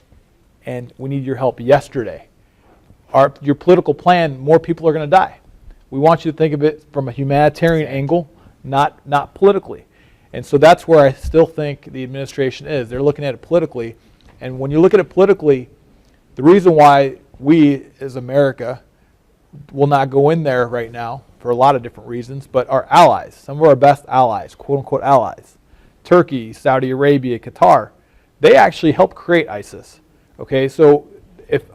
and we need your help yesterday. Your political plan, more people are going to die. We want you to think of it from a humanitarian angle, not politically. And so that's where I still think the administration is. They're looking at it politically, and when you look at it politically, the reason why we as America will not go in there right now, for a lot of different reasons, but our allies, some of our best allies, quote unquote allies, Turkey, Saudi Arabia, Qatar, they actually helped create ISIS. Okay, so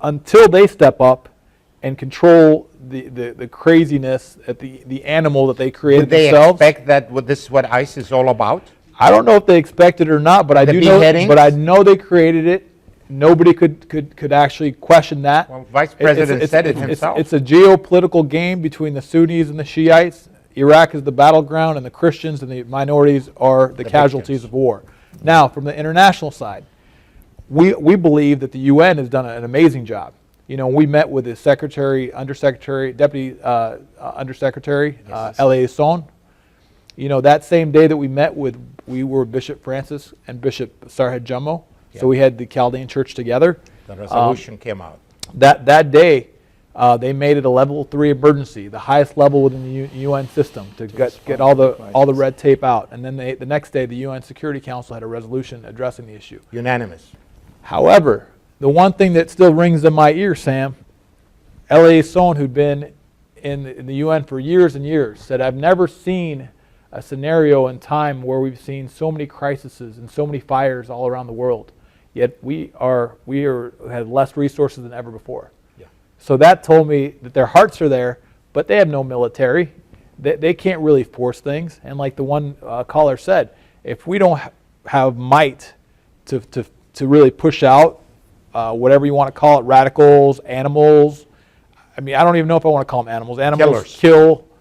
until they step up and control the craziness at the animal that they created themselves.
Would they expect that this is what ISIS is all about?
I don't know if they expect it or not, but I do know.
beheadings?
But I know they created it, nobody could actually question that.
Well, Vice President said it himself.
It's a geopolitical game between the Sunnis and the Shiites. Iraq is the battleground, and the Christians and the minorities are the casualties
victims
of war. Now, from the international side, we believe that the UN has done an amazing job. You know, we met with the Secretary, Undersecretary, Deputy Undersecretary, L.A. Son. You know, that same day that we were Bishop Francis and Bishop Sarhad Jummo.
Yeah.
So we had the Chaldean Church together.
The resolution came out.
That day, they made it a level 3 emergency, the highest level within the UN system to get all the red tape out. And then the next day, the UN Security Council had a resolution addressing the issue.
Unanimous.
However, the one thing that still rings in my ear, Sam, L.A. Son, who'd been in the UN for years and years, said, "I've never seen a scenario in time where we've seen so many crises and so many fires all around the world. Yet we have less resources than ever before."
Yeah.
So that told me that their hearts are there, but they have no military. They can't really force things. And like the one caller said, if we don't have might to really push out whatever you want to call it, radicals, animals. I mean, I don't even know if I want to call them animals. Animals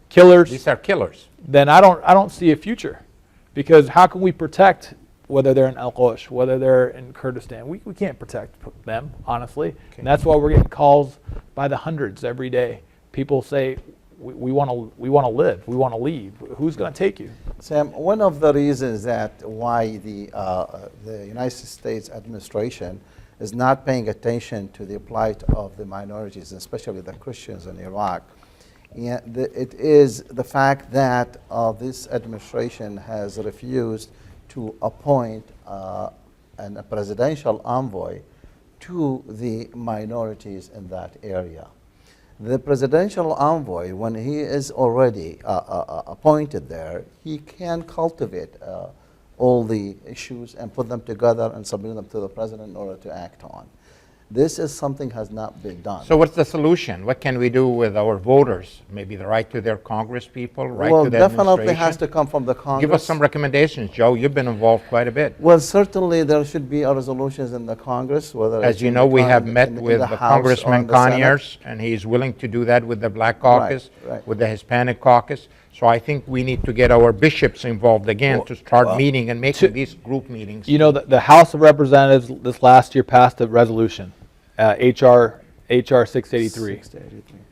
killers.
These are killers.
Then I don't see a future, because how can we protect whether they're in Al-Qosh, whether they're in Kurdistan? We can't protect them, honestly.
Okay.
And that's why we're getting calls by the hundreds every day. People say, we want to live, we want to leave. Who's going to take you?
Sam, one of the reasons that why the United States administration is not paying attention to the plight of the minorities, especially the Christians in Iraq, it is the fact that this administration has refused to appoint a presidential envoy to the minorities in that area. The presidential envoy, when he is already appointed there, he can cultivate all the issues and put them together and submit them to the president in order to act on. This is something has not been done.
So what's the solution? What can we do with our voters? Maybe the right to their Congress people, right
well,
to the
definitely
administration?
has to come from the Congress.
Give us some recommendations, Joe. You've been involved quite a bit.
Well, certainly there should be resolutions in the Congress. Whether
As
it's
you
in
know,
the
we
Con-
have met
in
with
the
the
House or
Congressman
in the Senate.
Conyers, and he's willing to do that with the Black Caucus,
right.
with the Hispanic Caucus. So I think we need to get our bishops involved again to start meeting and making these group meetings.
You know, the House of Representatives this last year passed a resolution, HR 683.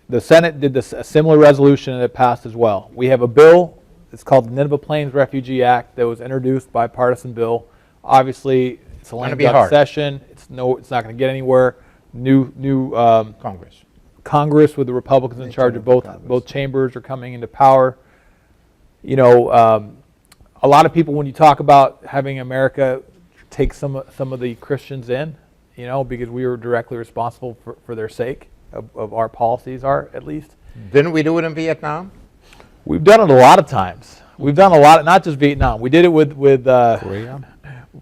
The Senate did a similar resolution, and it passed as well. We have a bill, it's called the Nineveh Plains Refugee Act, that was introduced, bipartisan bill. Obviously, it's a lame duck session. It's not going to get anywhere. New Congress with the Republicans in charge of both chambers are coming into power. You know, a lot of people, when you talk about having America take some of the Christians in, you know, because we were directly responsible for their sake of our policies, at least.
Didn't we do it in Vietnam?
We've done it a lot of times. We've done a lot, not just Vietnam. We did it with Korea.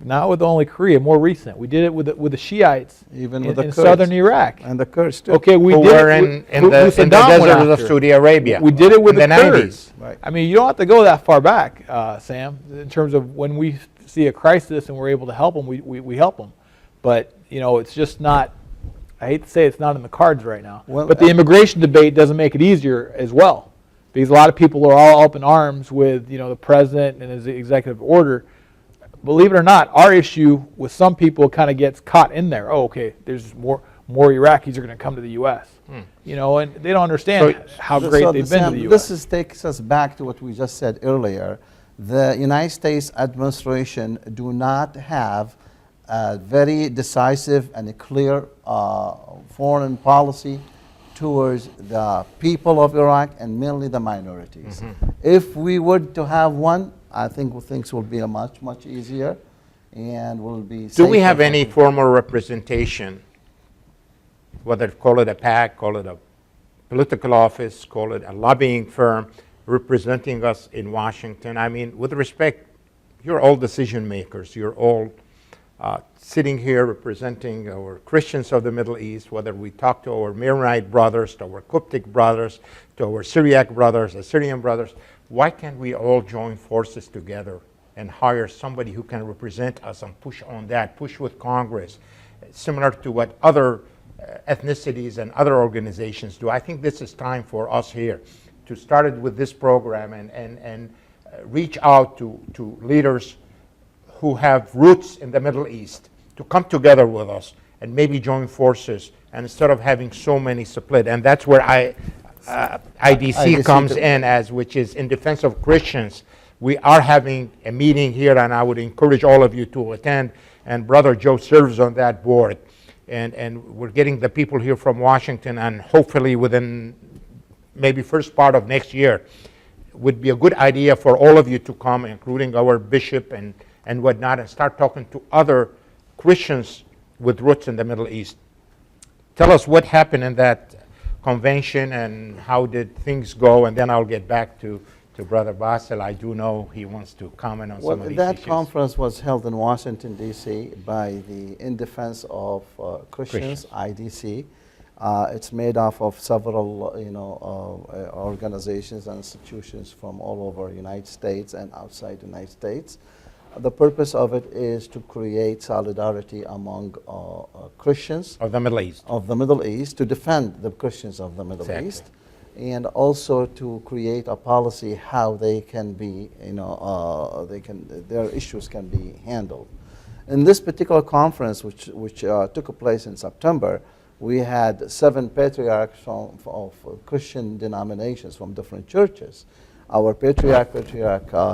Not with only Korea, more recent. We did it with the Shiites,
even with the
in
Kurds.
southern Iraq.
And the Kurds too.
Okay, we
Who
did
were
it
in the desert of Saudi Arabia.
We did it with
in
the Kurds.
90s.
Right.
I mean, you don't have to go that far back, Sam, in terms of when we see a crisis and we're able to help them, we help them. But, you know, it's just not, I hate to say it's not in the cards right now.
Well,
but the immigration debate doesn't make it easier as well, because a lot of people are all up in arms with, you know, the president and his executive order. Believe it or not, our issue with some people kind of gets caught in there. Oh, okay, there's more Iraqis are going to come to the U.S. You know, and they don't understand how great they've been to the U.S.
This takes us back to what we just said earlier. The United States administration do not have a very decisive and a clear foreign policy towards the people of Iraq and mainly the minorities. If we were to have one, I think things will be much easier and will be safer.
Do we have any formal representation, whether call it a PAC, call it a political office, call it a lobbying firm, representing us in Washington? I mean, with respect, you're all decision makers. You're all sitting here representing our Christians of the Middle East, whether we talk to our Maronite brothers, to our Coptic brothers, to our Syriac brothers, Assyrian brothers. Why can't we all join forces together and hire somebody who can represent us and push on that, push with Congress? similar to what other ethnicities and other organizations do. I think this is time for us here to start it with this program and reach out to leaders who have roots in the Middle East to come together with us and maybe join forces, and instead of having so many split. And that's where IDC comes in, as which is in defense of Christians. We are having a meeting here, and I would encourage all of you to attend. And Brother Joe serves on that board. And we're getting the people here from Washington, and hopefully within maybe first part of next year, would be a good idea for all of you to come, including our bishop and whatnot, and start talking to other Christians with roots in the Middle East. Tell us what happened in that convention and how did things go, and then I'll get back to Brother Basil. I do know he wants to comment on some of these
that
issues.
conference was held in Washington, D.C. by the In Defense of Christians, IDC. It's made up of several, organizations and institutions from all over the United States and outside the United States. The purpose of it is to create solidarity among Christians
of the Middle East.
Of the Middle East, to defend the Christians of the Middle East, and also to create a policy how they can be, their issues can be handled. In this particular conference, which took place in September, we had 7 patriarchs of Christian denominations from different churches. Our patriarch,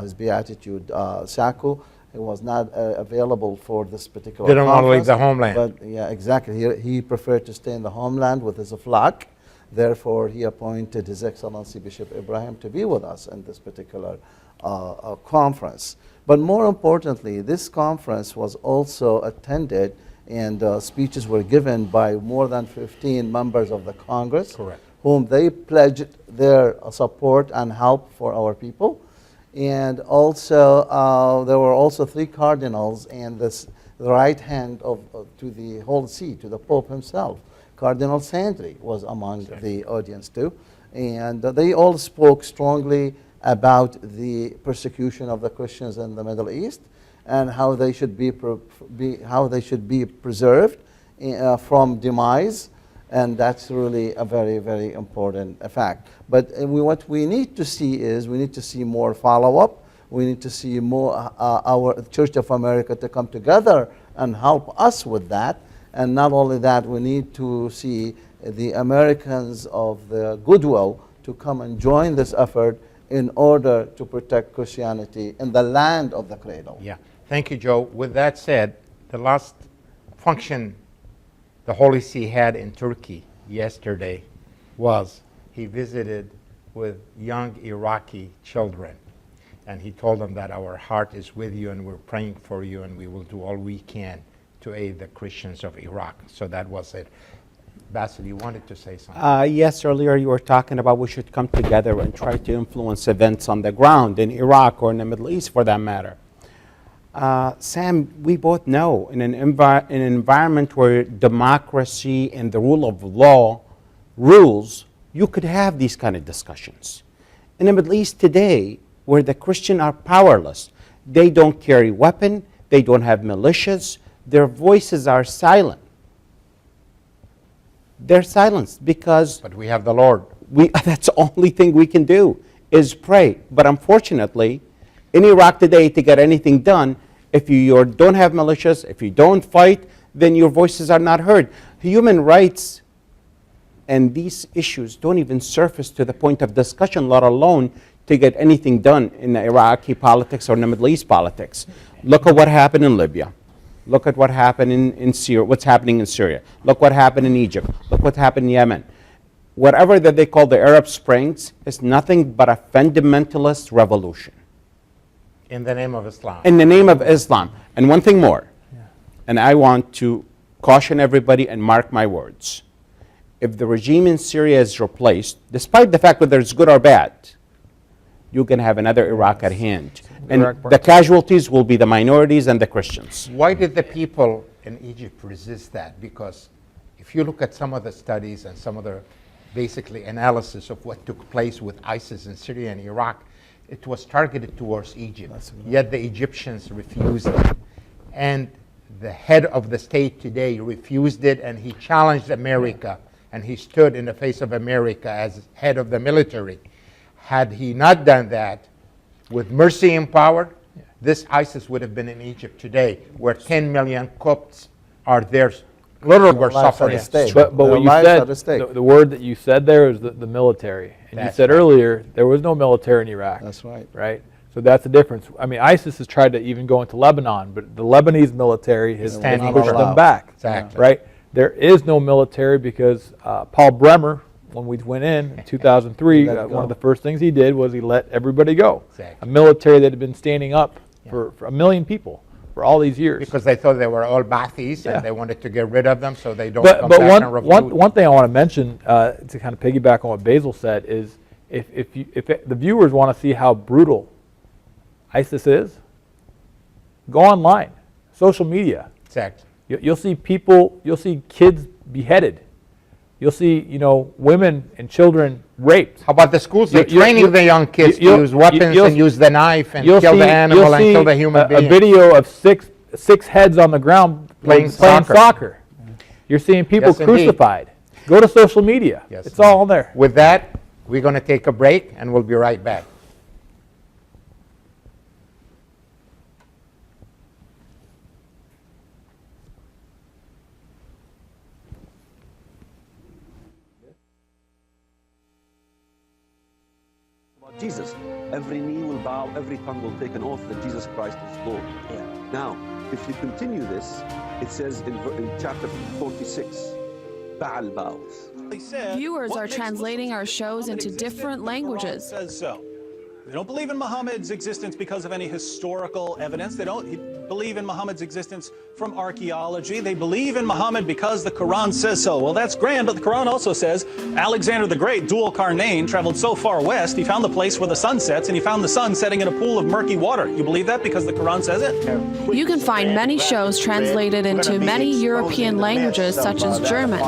His Beatitude Saku, he was not available for this particular
Didn't
conference.
want to leave the homeland.
But yeah, exactly. He preferred to stay in the homeland with his flock. Therefore, he appointed His Excellency Bishop Ibrahim to be with us in this particular conference. But more importantly, this conference was also attended and speeches were given by more than 15 members of the Congress.
Correct.
Whom they pledged their support and help for our people. And also, there were also 3 cardinals and the right hand to the Holy See, to the Pope himself. Cardinal Sandri was among the audience too. And they all spoke strongly about the persecution of the Christians in the Middle East and how they should be preserved from demise. And that's really a very, very important fact. But what we need to see is we need to see more follow-up. We need to see more our Church of America to come together and help us with that. And not only that, we need to see the Americans of the goodwill to come and join this effort in order to protect Christianity in the land of the cradle.
Yeah. Thank you, Joe. With that said, the last function the Holy See had in Turkey yesterday was he visited with young Iraqi children, and he told them that our heart is with you and we're praying for you and we will do all we can to aid the Christians of Iraq. So that was it. Basil, you wanted to say something?
Yes, earlier you were talking about we should come together and try to influence events on the ground in Iraq or in the Middle East for that matter. Sam, we both know in an environment where democracy and the rule of law rules, you could have these kind of discussions. In the Middle East today, where the Christians are powerless, they don't carry weapons, they don't have militias, their voices are silent. They're silenced because...
But we have the Lord.
That's the only thing we can do is pray. But unfortunately, in Iraq today, to get anything done, if you don't have militias, if you don't fight, then your voices are not heard. Human rights and these issues don't even surface to the point of discussion, let alone to get anything done in the Iraqi politics or in the Middle East politics. Look at what happened in Libya. Look at what happened in Syria, what's happening in Syria. Look what happened in Egypt. Look what happened in Yemen. Whatever that they call the Arab Springs is nothing but a fundamentalist revolution.
In the name of Islam.
In the name of Islam. And one thing more, and I want to caution everybody and mark my words. If the regime in Syria is replaced, despite the fact whether it's good or bad, you can have another Iraq at hand. And the casualties will be the minorities and the Christians.
Why did the people in Egypt resist that? Because if you look at some of the studies and some of the basically analysis of what took place with ISIS in Syria and Iraq, it was targeted towards Egypt. Yet the Egyptians refused it. And the head of the state today refused it, and he challenged America, and he stood in the face of America as head of the military. Had he not done that, with mercy and power, this ISIS would have been in Egypt today, where 10 million Copts are there, literally were
lives at
suffering.
stake.
But what
Their
you
lives are at
said,
stake.
the word that you said there is the military. And you
That's
said
right.
earlier, there was no military in Iraq.
That's right.
Right? So that's the difference. I mean, ISIS has tried to even go into Lebanon, but the Lebanese military has
Standing
pushed
for
them
it.
back.
Exactly.
Right? There is no military because Paul Bremer, when we went in 2003,
Let it
one of
go.
the first things he did was he let everybody go.
Exactly.
A military that had been standing up for 1 million people for all these years.
Because they thought they were all Ba'athis,
Yeah.
and they wanted to get rid of them so they don't
But
come back and
one thing I want to mention to kind of piggyback on what Basil said is if the viewers want to see how brutal ISIS is, go online, social media.
Exactly.
You'll see people, you'll see kids beheaded. You'll see, women and children raped.
How about the schools? They're
You-
training
you-
the young kids to
you'll-
use weapons
you'll-
and use the knife and
You'll
kill
see-
the animal
you'll
and kill
see
the human being.
a video of six heads on the ground
Playing
playing
soccer.
soccer. You're seeing people
Yes, indeed.
crucified. Go to social media.
Yes,
It's all there.
With that, we're going to take a break, and we'll be right back.
Jesus. Every knee will bow, every tongue will take an oath that Jesus Christ is Lord. Now, if you continue this, it says in chapter 46, Baal bows.
Viewers are translating our shows into different languages.
Says so. They don't believe in Muhammad's existence because of any historical evidence. They don't believe in Muhammad's existence from archaeology. They believe in Muhammad because the Quran says so. Well, that's grand, but the Quran also says Alexander the Great, Dul Qarnayn, traveled so far west, he found the place where the sun sets, and he found the sun setting in a pool of murky water. You believe that because the Quran says it?
You can find many shows translated into many European languages, such as German.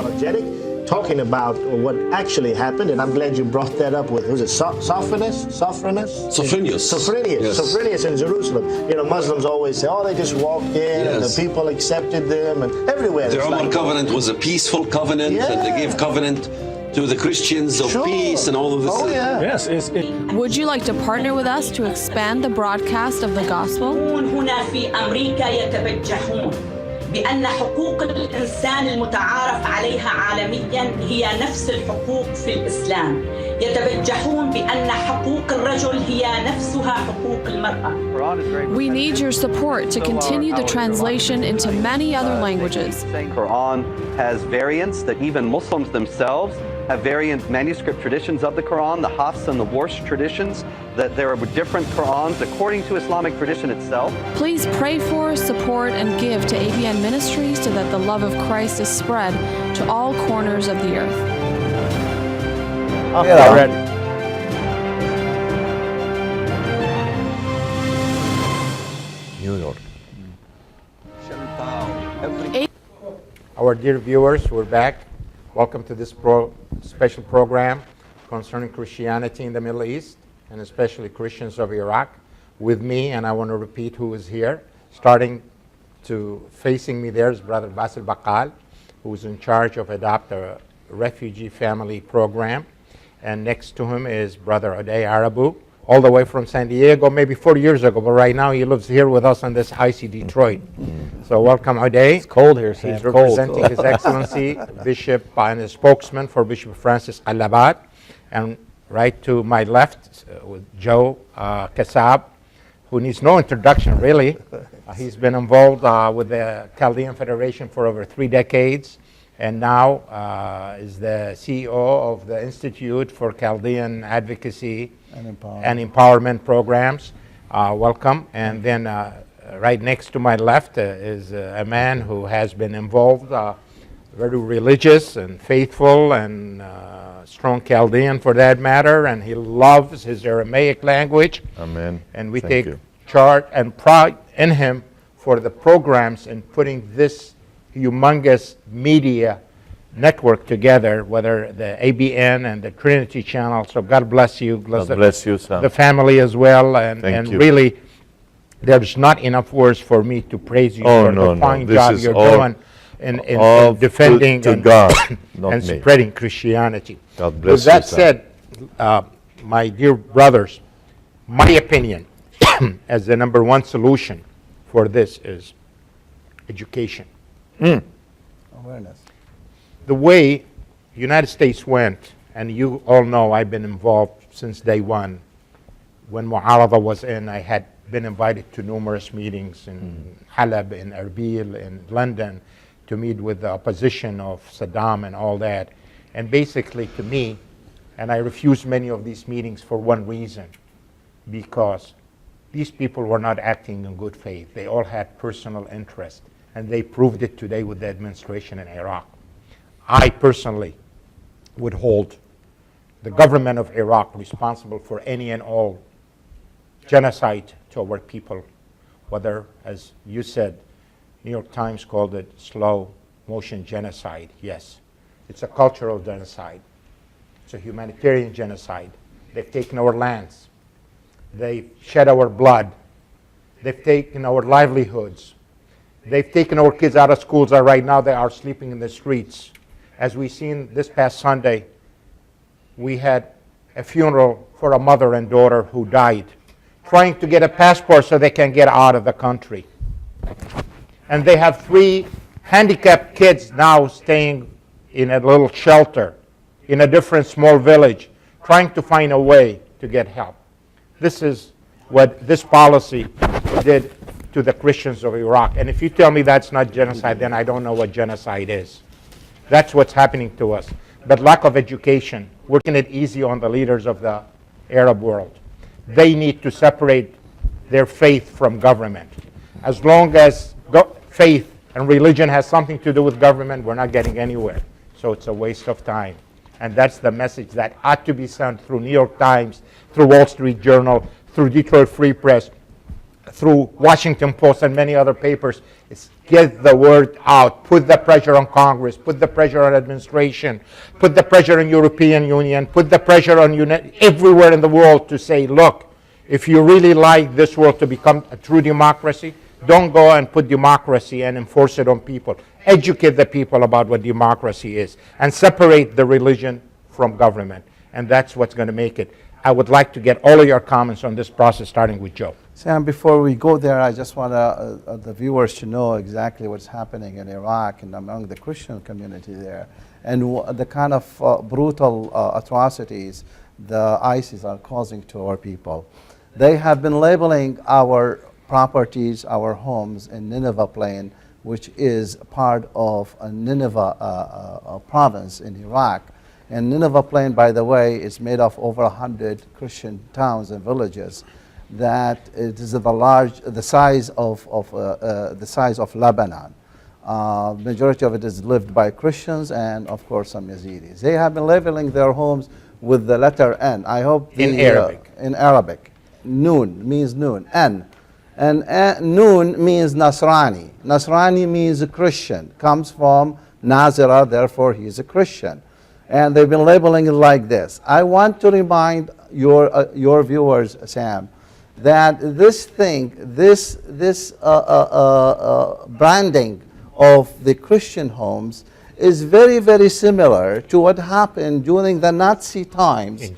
Talking about what actually happened, and I'm glad you brought that up with, who's it, Sophronus? Sophronus in Jerusalem. Muslims always say, oh, they just walked in and the people accepted them, and everywhere.
The Roman covenant was a peaceful covenant, and they gave covenant to the Christians of peace and all of this.
Oh, yeah.
Yes.
Would you like to partner with us to expand the broadcast of the gospel?
هنا في أمريكا يتبجحون بأن حقوق الإنسان المتعارف عليها عالميا هي نفس الحقوق في الإسلام. يتبجحون بأن حقوق الرجل هي نفسها حقوق المرأة.
We need your support to continue the translation into many other languages.
The Quran has variants that even Muslims themselves have variant manuscript traditions of the Quran, the Hafs and the Warsh traditions, that there are different Qurans according to Islamic tradition itself.
Please pray for, support, and give to ABN Ministries so that the love of Christ is spread to all corners of the earth.
New York.
Our dear viewers, we're back. Welcome to this special program concerning Christianity in the Middle East, and especially Christians of Iraq. With me, and I want to repeat who is here, starting to facing me there is Brother Basil Bakal, who is in charge of Adopt a Refugee Family Program. And next to him is Brother Uday Arabu, all the way from San Diego, maybe 4 years ago, but right now he lives here with us in this icy Detroit. So welcome, Uday.
It's cold here, Sam.
He's representing His Excellency, Bishop and a spokesman for Bishop Francis Qallabat. And right to my left, with Joe Kassab, who needs no introduction, really. He's been involved with the Chaldean Federation for over 3 decades, and now is the CEO of the Institute for Chaldean Advocacy and Empowerment Programs. Welcome. And then right next to my left is a man who has been involved, very religious and faithful and strong Chaldean for that matter, and he loves his Aramaic language.
Amen.
And we
Thank
take
you.
charge and pride in him for the programs and putting this humongous media network together, whether the ABN and the Trinity channel. So God bless you.
God bless you, Sam.
The family as well. And,
Thank
and
you.
really, there's not enough words for me to praise you for the fine
This
job
is
you're
all
doing in defending
to
and,
God, not
and
me.
spreading Christianity.
God bless
With that
you,
said, my dear brothers, my opinion as the number one solution for this is education.
Awareness.
The way the United States went, and you all know I've been involved since day one. When Mu'arada was in, I had been invited to numerous meetings in Halab, in Erbil, in London, to meet with the opposition of Saddam and all that. And basically to me, and I refused many of these meetings for one reason, because these people were not acting in good faith. They all had personal interest, and they proved it today with the administration in Iraq. I personally would hold the government of Iraq responsible for any and all genocide toward people, whether, as you said, New York Times called it slow motion genocide. Yes, it's a cultural genocide. It's a humanitarian genocide. They've taken our lands. They've shed our blood. They've taken our livelihoods. They've taken our kids out of schools, and right now they are sleeping in the streets. As we've seen this past Sunday, we had a funeral for a mother and daughter who died, trying to get a passport so they can get out of the country. And they have 3 handicapped kids now staying in a little shelter in a different small village, trying to find a way to get help. This is what this policy did to the Christians of Iraq. And if you tell me that's not genocide, then I don't know what genocide is. That's what's happening to us. But lack of education, working it easy on the leaders of the Arab world. They need to separate their faith from government. As long as faith and religion has something to do with government, we're not getting anywhere. So it's a waste of time. And that's the message that ought to be sent through New York Times, through Wall Street Journal, through Detroit Free Press, through Washington Post and many other papers. Is get the word out, put the pressure on Congress, put the pressure on administration, put the pressure on European Union, put the pressure on everywhere in the world to say, look, if you really like this world to become a true democracy, don't go and put democracy and enforce it on people. Educate the people about what democracy is and separate the religion from government. And that's what's going to make it. I would like to get all of your comments on this process, starting with Joe.
Sam, before we go there, I just want the viewers to know exactly what's happening in Iraq and among the Christian community there, and the kind of brutal atrocities the ISIS are causing to our people. They have been labeling our properties, our homes in Nineveh Plain, which is part of a Nineveh province in Iraq. And Nineveh Plain, by the way, is made of over 100 Christian towns and villages. That it is the size of Lebanon. Majority of it is lived by Christians and, of course, some Yazidis. They have been labeling their homes with the letter N. I hope
in Arabic.
In Arabic, Noon means noon. N, and Noon means Nasrani. Nasrani means a Christian. Comes from Nazareth, therefore he is a Christian. And they've been labeling it like this. I want to remind your viewers, Sam, that this thing, this branding of the Christian homes is very, very similar to what happened during the Nazi times
in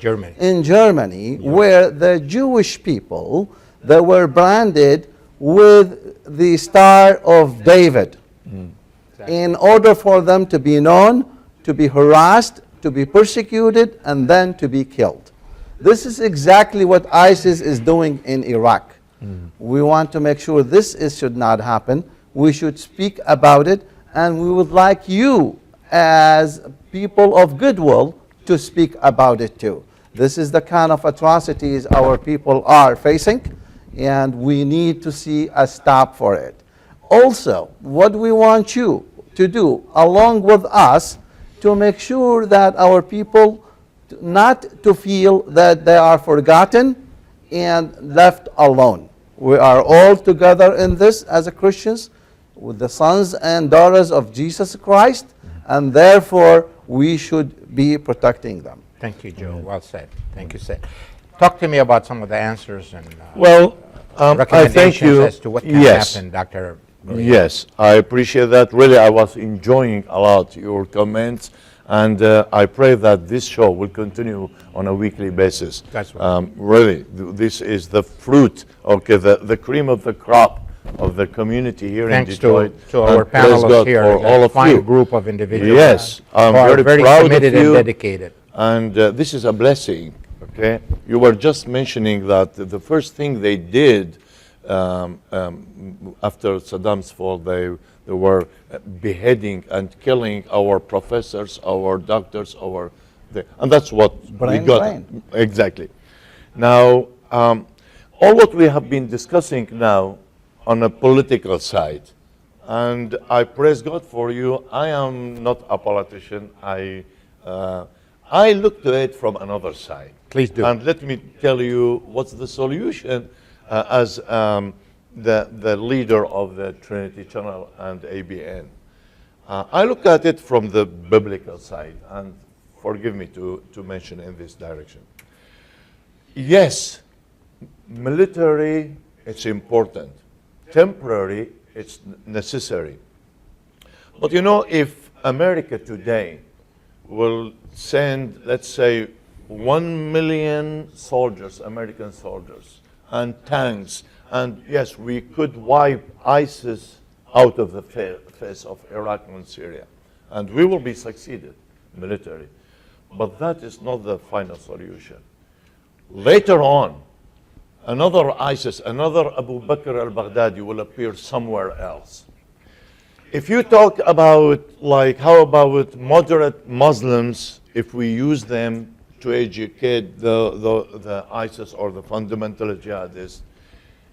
Germany.
Where the Jewish people, they were branded with the Star of David in order for them to be known, to be harassed, to be persecuted, and then to be killed. This is exactly what ISIS is doing in Iraq. We want to make sure this should not happen. We should speak about it, and we would like you, as people of goodwill, to speak about it too. This is the kind of atrocities our people are facing, and we need to see a stop for it. Also, what we want you to do, along with us, to make sure that our people not to feel that they are forgotten and left alone. We are all together in this as a Christians, with the sons and daughters of Jesus Christ, and therefore we should be protecting them.
Thank you, Joe. Well said. Thank you, sir. Talk to me about some of the answers. And
well, I thank
recommendations
you.
as to what can
Yes.
happen, Dr. Gurria.
Yes, I appreciate that. Really, I was enjoying a lot your comments, and I pray that this show will continue on a weekly basis.
That's right.
Really, this is the fruit, okay, the cream of the crop of the community here
Thanks
in Detroit.
to our
And praise
panelists
God
here,
for
a
all of
fine
you.
group of individuals
Yes, I'm
who are
very,
very
proud
committed
of
and
you.
dedicated.
And this is a blessing, okay? You were just mentioning that the first thing they did after Saddam's fall, they were beheading and killing our professors, our doctors, and that's what we got. Exactly. Now, all what we have been discussing now on a political side, and I praise God for you. I am not a politician. I look to it from another side.
Please do.
And let me tell you what's the solution as the leader of the Trinity Channel and ABN. I look at it from the biblical side, and forgive me to mention in this direction. Yes, military, it's important. Temporary, it's necessary. But you know, if America today will send, let's say, 1 million soldiers, American soldiers, and tanks, and yes, we could wipe ISIS out of the face of Iraq and Syria, and we will be succeeded, military. But that is not the final solution. Later on, another ISIS, another Abu Bakr al-Baghdadi will appear somewhere else. If you talk about, like, how about moderate Muslims, if we use them to educate the ISIS or the fundamentalist jihadists,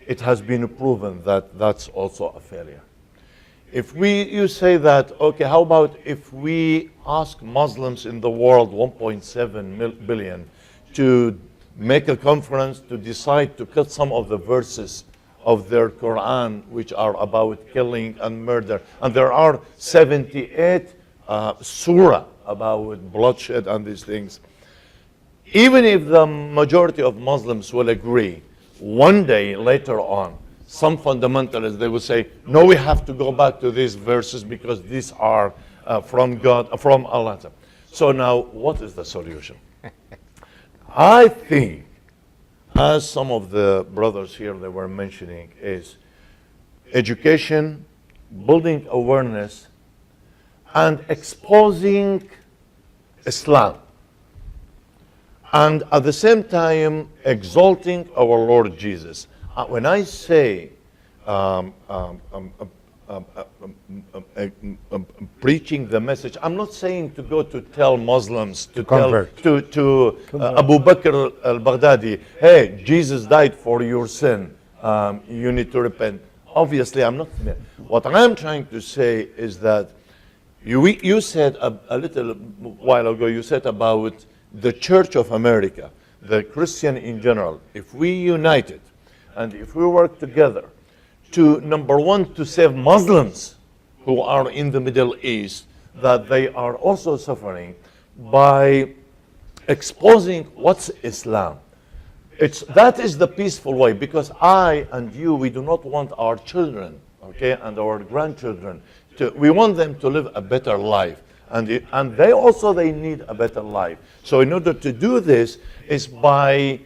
it has been proven that that's also a failure. If you say that, okay, how about if we ask Muslims in the world, 1.7 billion, to make a conference to decide to cut some of the verses of their Quran, which are about killing and murder. And there are 78 surah about bloodshed and these things. Even if the majority of Muslims will agree, one day later on, some fundamentalists, they will say, no, we have to go back to these verses because these are from God, from Allah. So now, what is the solution? I think, as some of the brothers here they were mentioning, is education, building awareness, and exposing Islam. And at the same time, exalting our Lord Jesus. When I say preaching the message, I'm not saying to go to tell Muslims, to
convert.
to Abu Bakr al-Baghdadi, hey, Jesus died for your sin, you need to repent. Obviously, I'm not. What I'm trying to say is that you said a little while ago, you said about the Church of America, the Christian in general, if we united and if we work together to, number one, to save Muslims who are in the Middle East, that they are also suffering, by exposing what's Islam. That is the peaceful way, because I and you, we do not want our children, okay, and our grandchildren, we want them to live a better life. And they also, they need a better life. So in order to do this is by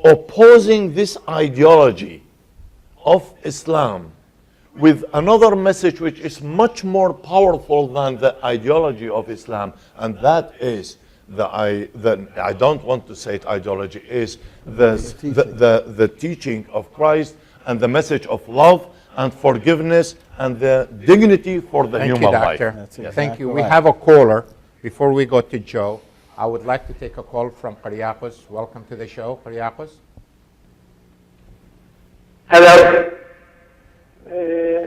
opposing this ideology of Islam with another message which is much more powerful than the ideology of Islam, and that is I don't want to say it ideology, is the teaching of Christ and the message of love and forgiveness and the dignity for the human life.
Thank you, Doctor. Thank you. We have a caller. Before we go to Joe, I would like to take a call from Kyriakos. Welcome to the show, Kyriakos.
Hello.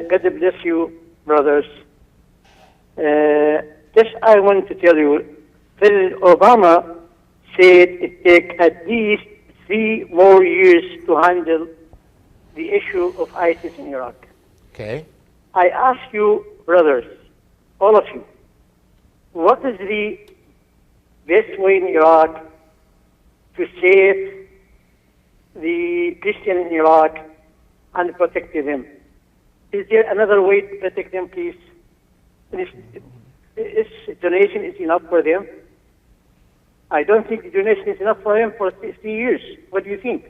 God bless you, brothers. This I want to tell you. President Obama said it takes at least 3 more years to handle the issue of ISIS in Iraq.
Okay.
I ask you, brothers, all of you, what is the best way in Iraq to save
the Christian in Iraq and protect them. Is there another way to protect them, please? Is donation is enough for them? I don't think the donation is enough for them for 3 years. What do you think?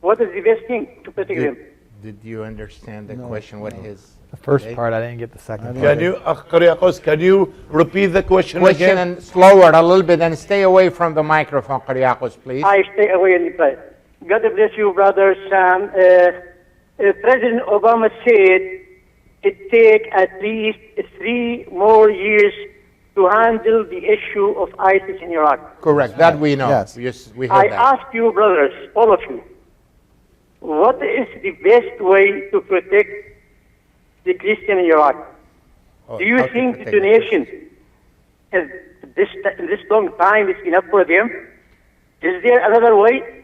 What is the best thing to protect them?
Did you understand the question? What his
The first part, I didn't get the second part.
Can you, Kyriakos, can you repeat the question
question
again?
and slower a little bit and stay away from the microphone, Kyriakos, please.
I stay away in the place. God bless you, brother Sam. President Obama said it take at least 3 more years to handle the issue of ISIS in Iraq.
Correct. That we know.
Yes.
We
I
heard that.
ask you, brothers, all of you, what is the best way to protect the Christian in Iraq?
Oh,
Do you
how to
think the
protect the
donation is this long time is enough for them? Is there another way?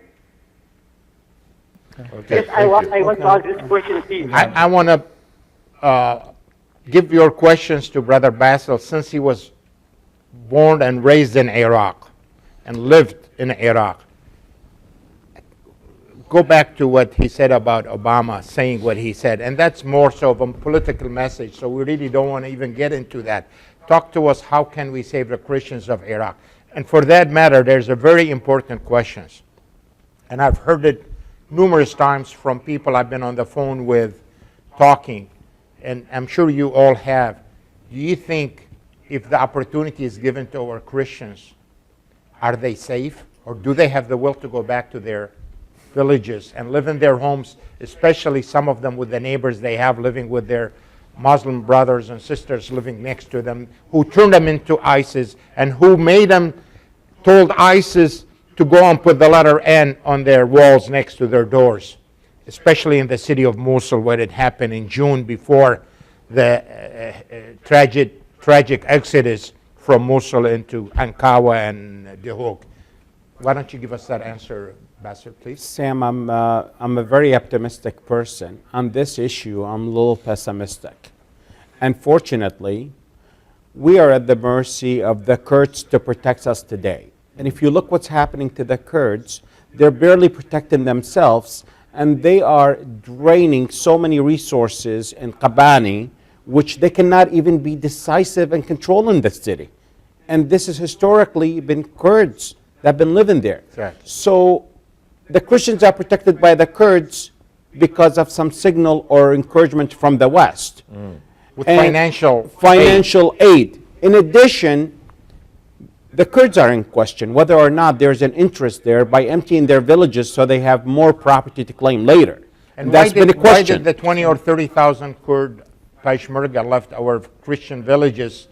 Okay,
Yes, I want to ask this question, please.
I want to give your questions to Brother Basil, since he was born and raised in Iraq and lived in Iraq. Go back to what he said about Obama saying what he said, and that's more so of a political message, so we really don't want to even get into that. Talk to us, how can we save the Christians of Iraq? And for that matter, there's a very important questions, and I've heard it numerous times from people I've been on the phone with talking, and I'm sure you all have. Do you think if the opportunity is given to our Christians, are they safe, or do they have the will to go back to their villages and live in their homes, especially some of them with the neighbors they have living with their Muslim brothers and sisters living next to them, who turned them into ISIS and who made them, told ISIS to go and put the letter N on their walls next to their doors, especially in the city of Mosul, where it happened in June before the tragic exodus from Mosul into Ankawa and Dihok. Why don't you give us that answer, Basil, please?
Sam, I'm a very optimistic person. On this issue, I'm a little pessimistic. Unfortunately, we are at the mercy of the Kurds to protect us today. And if you look what's happening to the Kurds, they're barely protecting themselves, and they are draining so many resources in Kobani, which they cannot even be decisive and controlling the city. And this has historically been Kurds that have been living there.
Exactly.
So the Christians are protected by the Kurds because of some signal or encouragement from the West.
With
And financial aid. In addition, the Kurds are in question, whether or not there's an interest there by emptying their villages so they have more property to claim later.
And
that's been a
why
question.
did the 20 or 30,000 Kurd Peshmerga left our Christian villages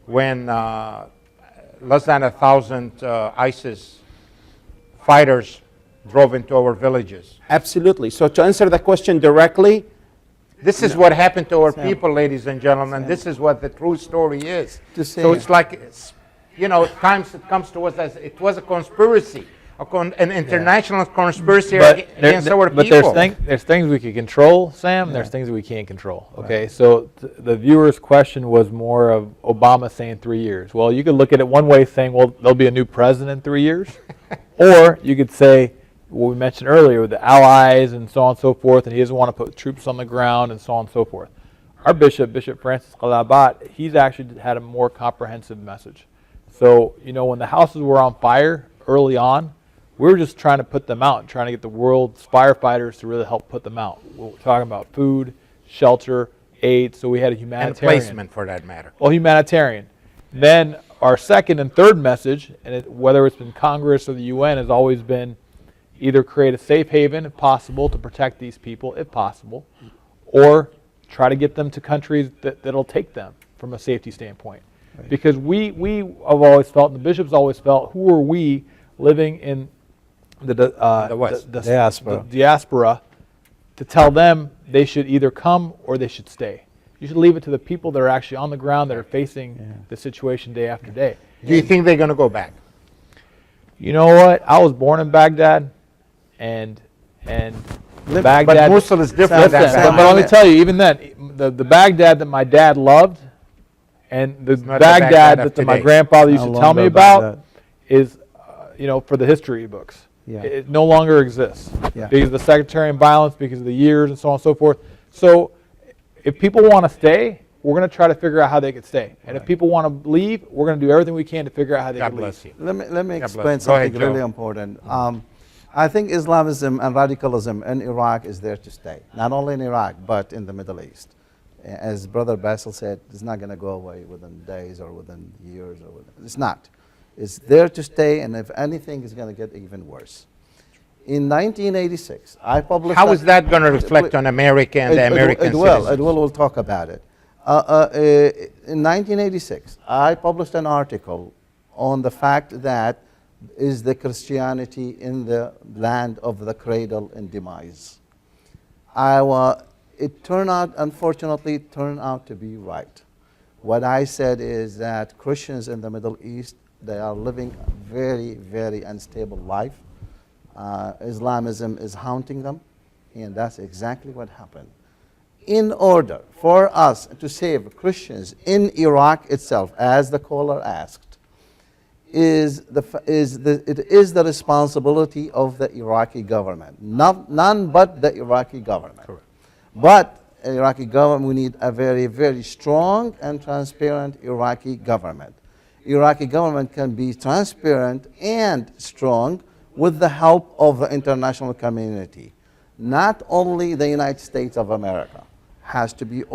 when less than 1,000 ISIS fighters drove into our villages?
Absolutely. So to answer the question directly,
this is what happened to our people, ladies and gentlemen. This is what the true story is. So it's like, you know, at times it comes to us as it was a conspiracy, an international conspiracy against our people.
But there's things we can control, Sam. There's things we can't control. Okay, so the viewer's question was more of Obama saying 3 years. Well, you could look at it one way, saying, well, there'll be a new president in 3 years, or you could say, what we mentioned earlier, with the allies and so on and so forth, and he doesn't want to put troops on the ground and so on and so forth. Our bishop, Bishop Francis Kalabat, he's actually had a more comprehensive message. So, you know, when the houses were on fire early on, we were just trying to put them out, trying to get the world's firefighters to really help put them out. We're talking about food, shelter, aid, so we had a humanitarian.
And placement, for that matter.
Well, humanitarian. Then our second and third message, and whether it's been Congress or the UN, has always been either create a safe haven, if possible, to protect these people, if possible, or try to get them to countries that'll take them from a safety standpoint. Right. Because we have always felt, and the bishops always felt, who are we living in the West, the diaspora, to tell them they should either come or they should stay. You should leave it to the people that are actually on the ground that are facing the situation day after day.
Do you think they're going to go back?
You know what? I was born in Baghdad, and Baghdad.
But Mosul is different than Baghdad.
But let me tell you, even then, the Baghdad that my dad loved, and the Baghdad that my grandfather used to tell me about, is, you know, for the history books.
Yeah.
It no longer exists
Yeah.
because of the sectarian violence, because of the years, and so on and so forth. So if people want to stay, we're going to try to figure out how they could stay. And if people want to leave, we're going to do everything we can to figure out how they can leave.
Let me
God
explain
bless you. Go ahead,
something really
Joe.
important. I think Islamism and radicalism in Iraq is there to stay. Not only in Iraq, but in the Middle East. As Brother Basil said, it's not going to go away within days or within years. It's not. It's there to stay, and if anything, it's going to get even worse. In 1986, I published...
How is that going to reflect on America and the American citizens?
It will. We'll talk about it. In 1986, I published an article on the fact that is the Christianity in the land of the cradle and demise. It turned out, unfortunately, it turned out to be right. What I said is that Christians in the Middle East, they are living a very, very unstable life. Islamism is haunting them, and that's exactly what happened. In order for us to save Christians in Iraq itself, as the caller asked, it is the responsibility of the Iraqi government, none but the Iraqi government.
Correct.
But Iraqi government, we need a very, very strong and transparent Iraqi government. Iraqi government can be transparent and strong with the help of the international community. Not only the United States of America, has to be the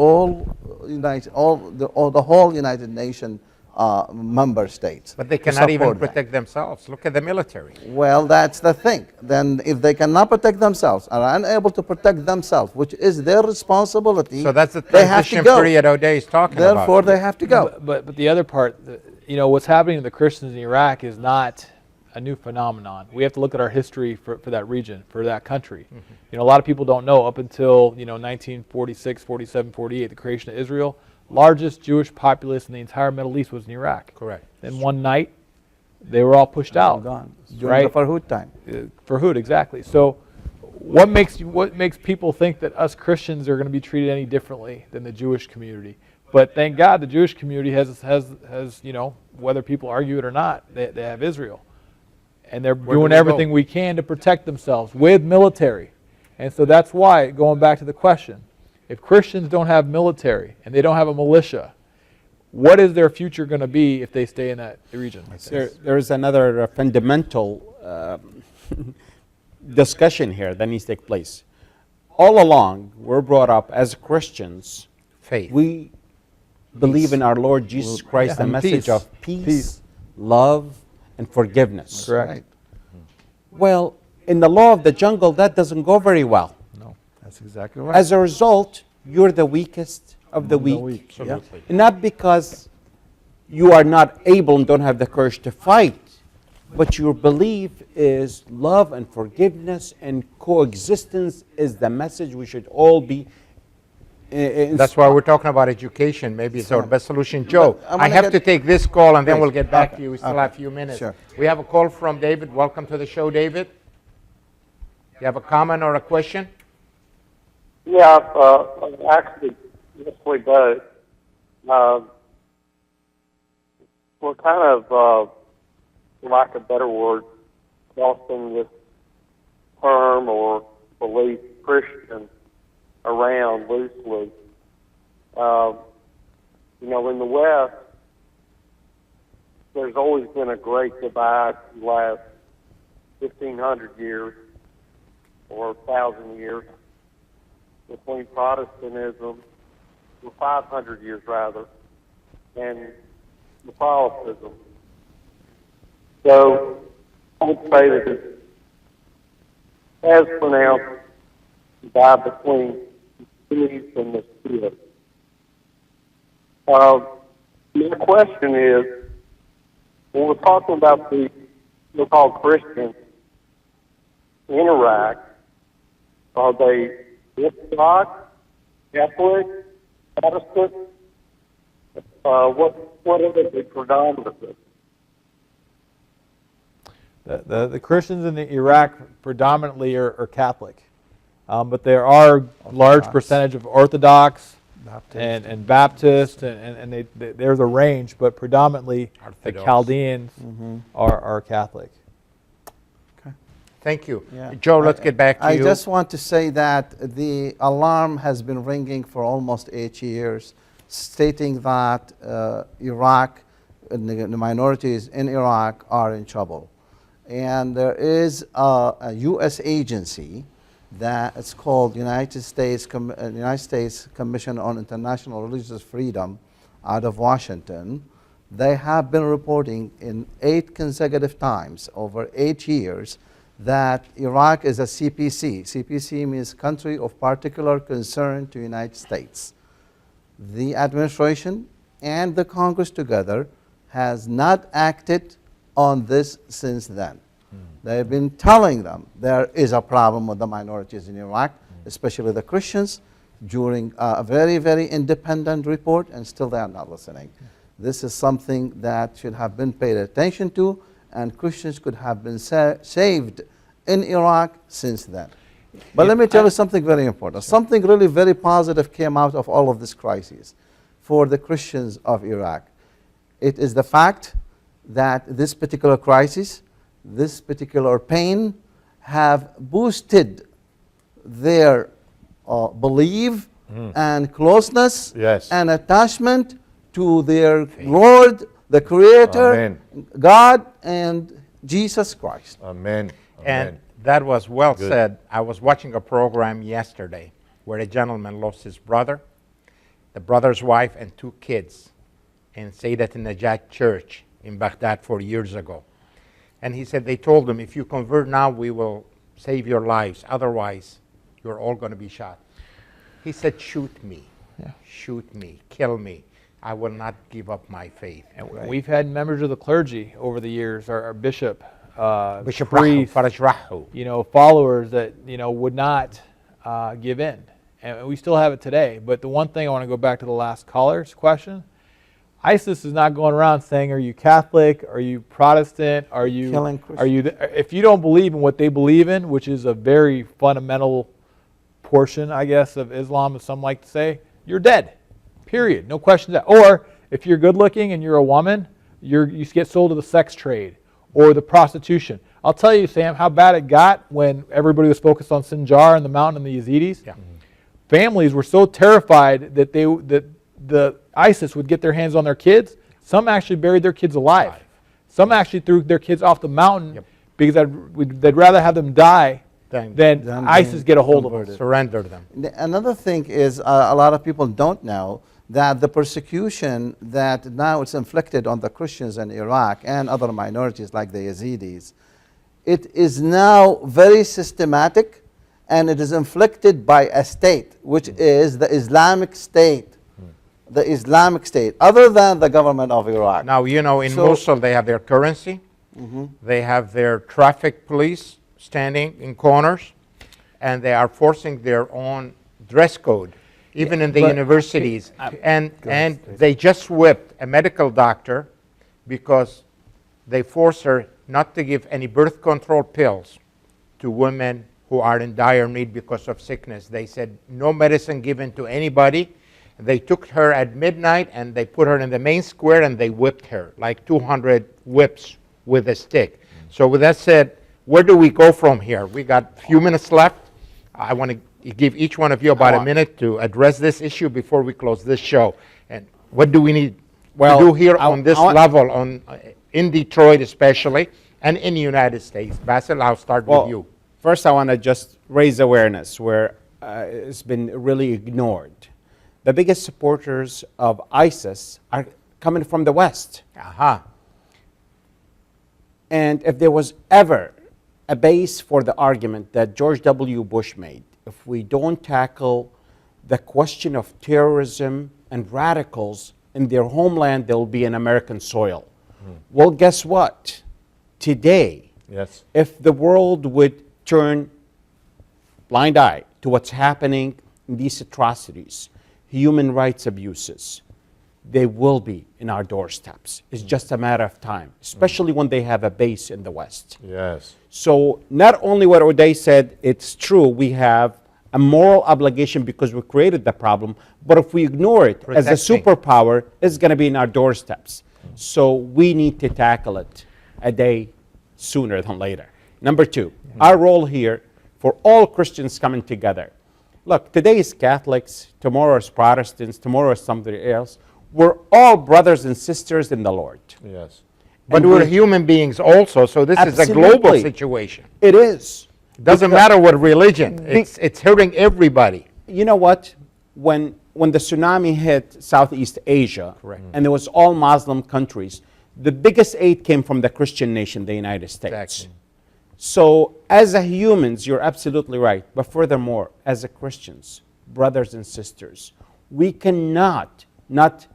whole United Nations member states.
But they cannot even protect themselves. Look at the military.
Well, that's the thing. Then if they cannot protect themselves, are unable to protect themselves, which is their responsibility,
So that's the
they have to
transition
go.
period O'Day is talking about.
Therefore, they have to go.
But the other part, what's happening to the Christians in Iraq is not a new phenomenon. We have to look at our history for that region, for that country. A lot of people don't know, up until 1946, 47, 48, the creation of Israel, largest Jewish populace in the entire Middle East was in Iraq.
Correct.
Then one night, they were all pushed out.
Gone. During the Farhud time.
Farhud, exactly. So what makes people think that us Christians are going to be treated any differently than the Jewish community? But thank God the Jewish community has whether people argue it or not, they have Israel. And they're doing everything we can to protect themselves with military. And so that's why, going back to the question, if Christians don't have military and they don't have a militia, what is their future going to be if they stay in that region?
There's another fundamental discussion here that needs to take place. All along, we're brought up as Christians,
faith.
We believe in our Lord Jesus Christ, the message of peace, love, and forgiveness.
Correct. Right.
Well, in the law of the jungle, that doesn't go very well.
No, that's exactly right.
As a result, you're the weakest of the weak.
Yeah.
And not because you are not able and don't have the courage to fight, but your belief is love and forgiveness and coexistence is the message we should all be.
That's why we're talking about education. Maybe it's our best solution. Joe, I have to take this call and then we'll get back to you. We still have a few minutes.
Sure.
We have a call from David. Welcome to the show, David. You have a comment or a question?
Yeah, actually, yes, we do. We're kind of, for lack of a better word, crossing this term or belief Christian around loosely. In the West, there's always been a great divide in the last 1,500 years or 1,000 years between Protestantism, or 500 years rather, and Catholicism. So I would say that it has pronounced divide between the Sunnis and the Shiites. My question is, when we're talking about the so-called Christians in Iraq, are they Orthodox, Catholic, Protestant? What are they predominantly?
The Christians in Iraq predominantly are Catholic, but there are a large percentage of Orthodox and Baptist, and there's a range, but predominantly the Chaldeans are Catholic.
Okay.
Thank you.
Yeah.
Joe, let's get back to
I
you.
just want to say that the alarm has been ringing for almost 8 years, stating that Iraq, the minorities in Iraq are in trouble. And there is a U.S. agency that it's called United States Commission on International Religious Freedom out of Washington. They have been reporting in 8 consecutive times over 8 years that Iraq is a CPC. CPC means country of particular concern to United States. The administration and the Congress together has not acted on this since then. They've been telling them there is a problem with the minorities in Iraq, especially the Christians, during a very, very independent report, and still they are not listening. This is something that should have been paid attention to, and Christians could have been saved in Iraq since then. But let me tell you something very important. Something really very positive came out of all of this crisis for the Christians of Iraq. It is the fact that this particular crisis, this particular pain, have boosted their belief and closeness and attachment to their Lord, the Creator,
Amen.
God, and Jesus Christ.
Amen.
And that was well
Good.
said. I was watching a program yesterday where a gentleman lost his brother, the brother's wife, and 2 kids in Sayyidat al-Najat Church in Baghdad 4 years ago. And he said they told him, if you convert now, we will save your lives. Otherwise, you're all going to be shot. He said, shoot me. Shoot me. Kill me. I will not give up my faith.
And we've had members of the clergy over the years, our bishop,
Bishop
priest,
Faraj Rahu.
you know, followers that, you know, would not give in. And we still have it today. But the one thing I want to go back to the last caller's question. ISIS is not going around saying, are you Catholic, are you Protestant, are you,
Killing
if you don't believe in what they believe in, which is a very fundamental portion, I guess, of Islam, as some like to say, you're dead, period, no question. Or if you're good looking and you're a woman, you get sold to the sex trade or the prostitution. I'll tell you, Sam, how bad it got when everybody was focused on Sinjar and the mountain and the Yazidis.
Yeah.
Families were so terrified that the ISIS would get their hands on their kids. Some actually buried their kids alive. Some actually threw their kids off the mountain because they'd rather have them die than ISIS get a hold of them.
Surrender them.
Another thing is a lot of people don't know that the persecution that now it's inflicted on the Christians in Iraq and other minorities like the Yazidis, it is now very systematic, and it is inflicted by a state, which is the Islamic State. The Islamic State, other than the government of Iraq.
Now, you know, in Mosul, they have their currency. They have their traffic police standing in corners, and they are forcing their own dress code, even in the universities. And they just whipped a medical doctor because they forced her not to give any birth control pills to women who are in dire need because of sickness. They said no medicine given to anybody. They took her at midnight and they put her in the main square and they whipped her, like 200 whips with a stick. So with that said, where do we go from here? We got a few minutes left. I want to give each one of you about a minute to address this issue before we close this show. And what do we need to do here on this level, in Detroit especially, and in the United States? Basil, I'll start with you.
First, I want to just raise awareness where it's been really ignored. The biggest supporters of ISIS are coming from the West. And if there was ever a base for the argument that George W. Bush made, if we don't tackle the question of terrorism and radicals in their homeland, they'll be in American soil. Well, guess what? Today, if the world would turn blind eye to what's happening in these atrocities, human rights abuses, they will be in our doorsteps. It's just a matter of time, especially when they have a base in the West.
Yes.
So not only what O'Day said, it's true, we have a moral obligation because we created the problem, but if we ignore it as a superpower, it's going to be in our doorsteps. So we need to tackle it a day sooner than later. Number two, our role here for all Christians coming together. Look, today is Catholics, tomorrow is Protestants, tomorrow is somebody else. We're all brothers and sisters in the Lord.
Yes.
But
And
we're human beings also, so this is a global situation.
It is.
It doesn't matter what religion. It's hurting everybody.
You know what? When the tsunami hit Southeast Asia,
Correct.
and there was all Muslim countries, the biggest aid came from the Christian nation, the United States.
Exactly.
So as a humans, you're absolutely right. But furthermore, as a Christians, brothers and sisters, we cannot not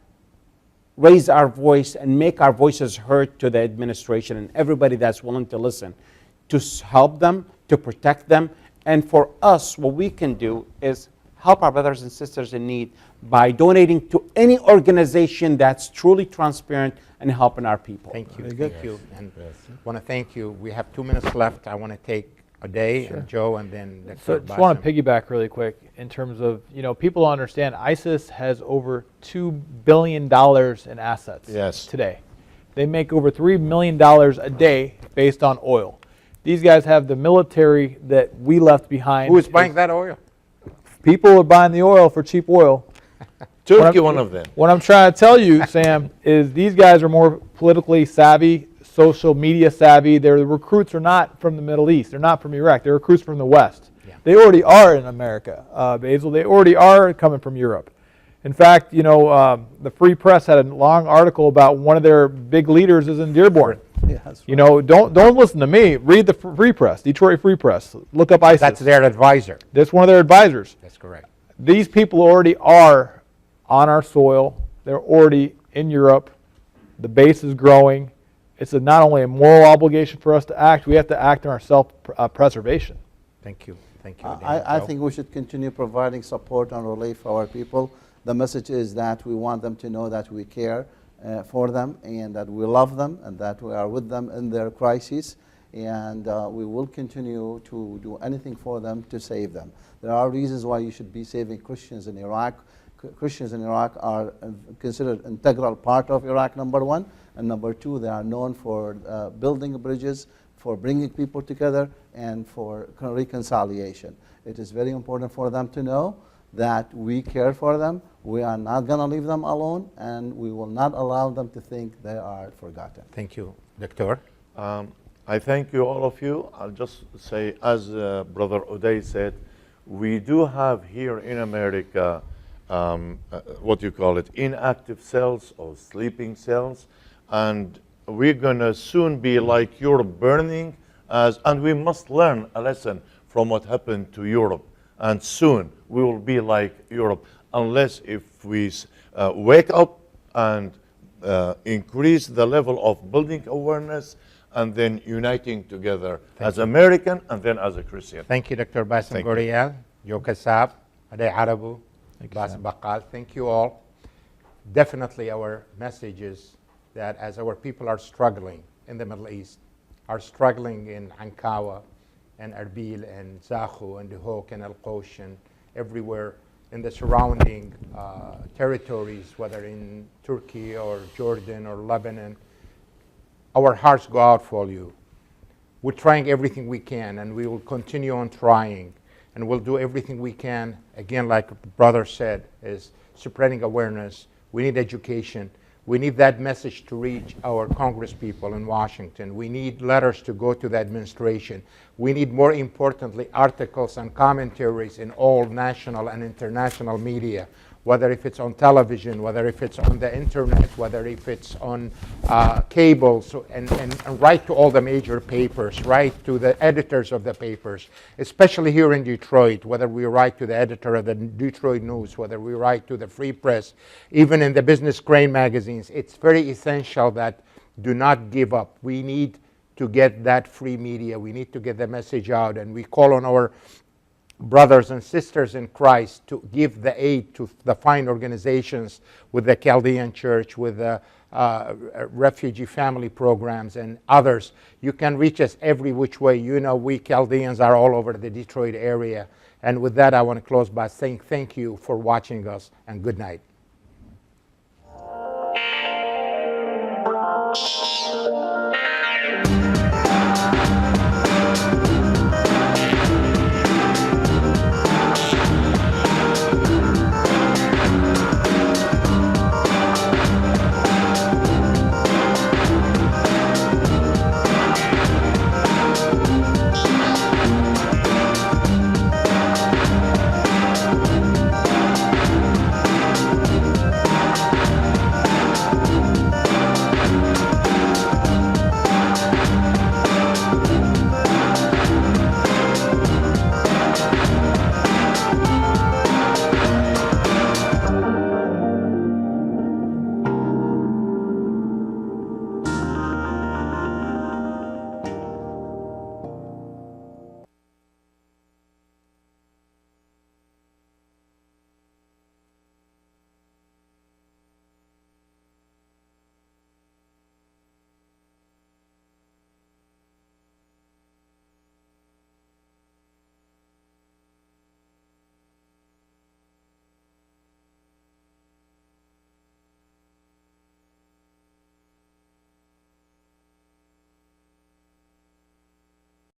raise our voice and make our voices heard to the administration and everybody that's willing to listen, to help them, to protect them. And for us, what we can do is help our brothers and sisters in need by donating to any organization that's truly transparent and helping our people.
Thank you. Thank you. And I want to thank you. We have 2 minutes left. I want to take Oday and Joe and then Dr.
So I just want to piggyback really quick in terms of, people understand ISIS has over $2 billion in assets today. They make over $3 million a day based on oil. These guys have the military that we left behind.
Who is buying that oil?
People are buying the oil for cheap oil.
Turkey, one of them.
What I'm trying to tell you, Sam, is these guys are more politically savvy, social media savvy. The recruits are not from the Middle East. They're not from Iraq. They're recruits from the West. Yeah. They already are in America, Basil. They already are coming from Europe. In fact, the Free Press had a long article about one of their big leaders is in Dearborn.
Yeah, that's right.
Don't listen to me. Read the Free Press, Detroit Free Press. Look up ISIS.
That's their advisor.
That's one of their advisors.
That's correct.
These people already are on our soil. They're already in Europe. The base is growing. It's not only a moral obligation for us to act, we have to act on our self-preservation.
Thank you. Thank you.
I think we should continue providing support and relief for our people. The message is that we want them to know that we care for them and that we love them and that we are with them in their crises, and we will continue to do anything for them to save them. There are reasons why you should be saving Christians in Iraq. Christians in Iraq are considered an integral part of Iraq, number one, and number two, they are known for building bridges, for bringing people together, and for reconciliation. It is very important for them to know that we care for them. We are not going to leave them alone, and we will not allow them to think they are forgotten.
Thank you. Doctor?
I thank you, all of you. I'll just say, as Brother Oday said, we do have here in America, what you call it, inactive cells or sleeping cells, and we're going to soon be like Europe burning, and we must learn a lesson from what happened to Europe. And soon we will be like Europe, unless if we wake up and increase the level of building awareness and then uniting together as American and then as a Christian.
Thank you, Dr. Bassem Gorial, Joe Kassab, Oday Arabu, Bassem Bakal. Thank you all. Definitely our message is that as our people are struggling in the Middle East, are struggling in Ankawa and Erbil and Zakhu and Duhok and Al-Qosh and everywhere in the surrounding territories, whether in Turkey or Jordan or Lebanon, our hearts go out for you. We're trying everything we can, and we will continue on trying, and we'll do everything we can. Again, like the brother said, is spreading awareness. We need education. We need that message to reach our Congress people in Washington. We need letters to go to the administration. We need, more importantly, articles and commentaries in all national and international media, whether if it's on television, whether if it's on the internet, whether if it's on cables, and write to all the major papers, write to the editors of the papers, especially here in Detroit, whether we write to the editor of the Detroit News, whether we write to the Free Press, even in the business grain magazines. It's very essential that do not give up. We need to get that free media. We need to get the message out, and we call on our brothers and sisters in Christ to give the aid to the fine organizations with the Chaldean Church, with the refugee family programs and others. You can reach us every which way. You know, we Chaldeans are all over the Detroit area. And with that, I want to close by saying thank you for watching us, and good night.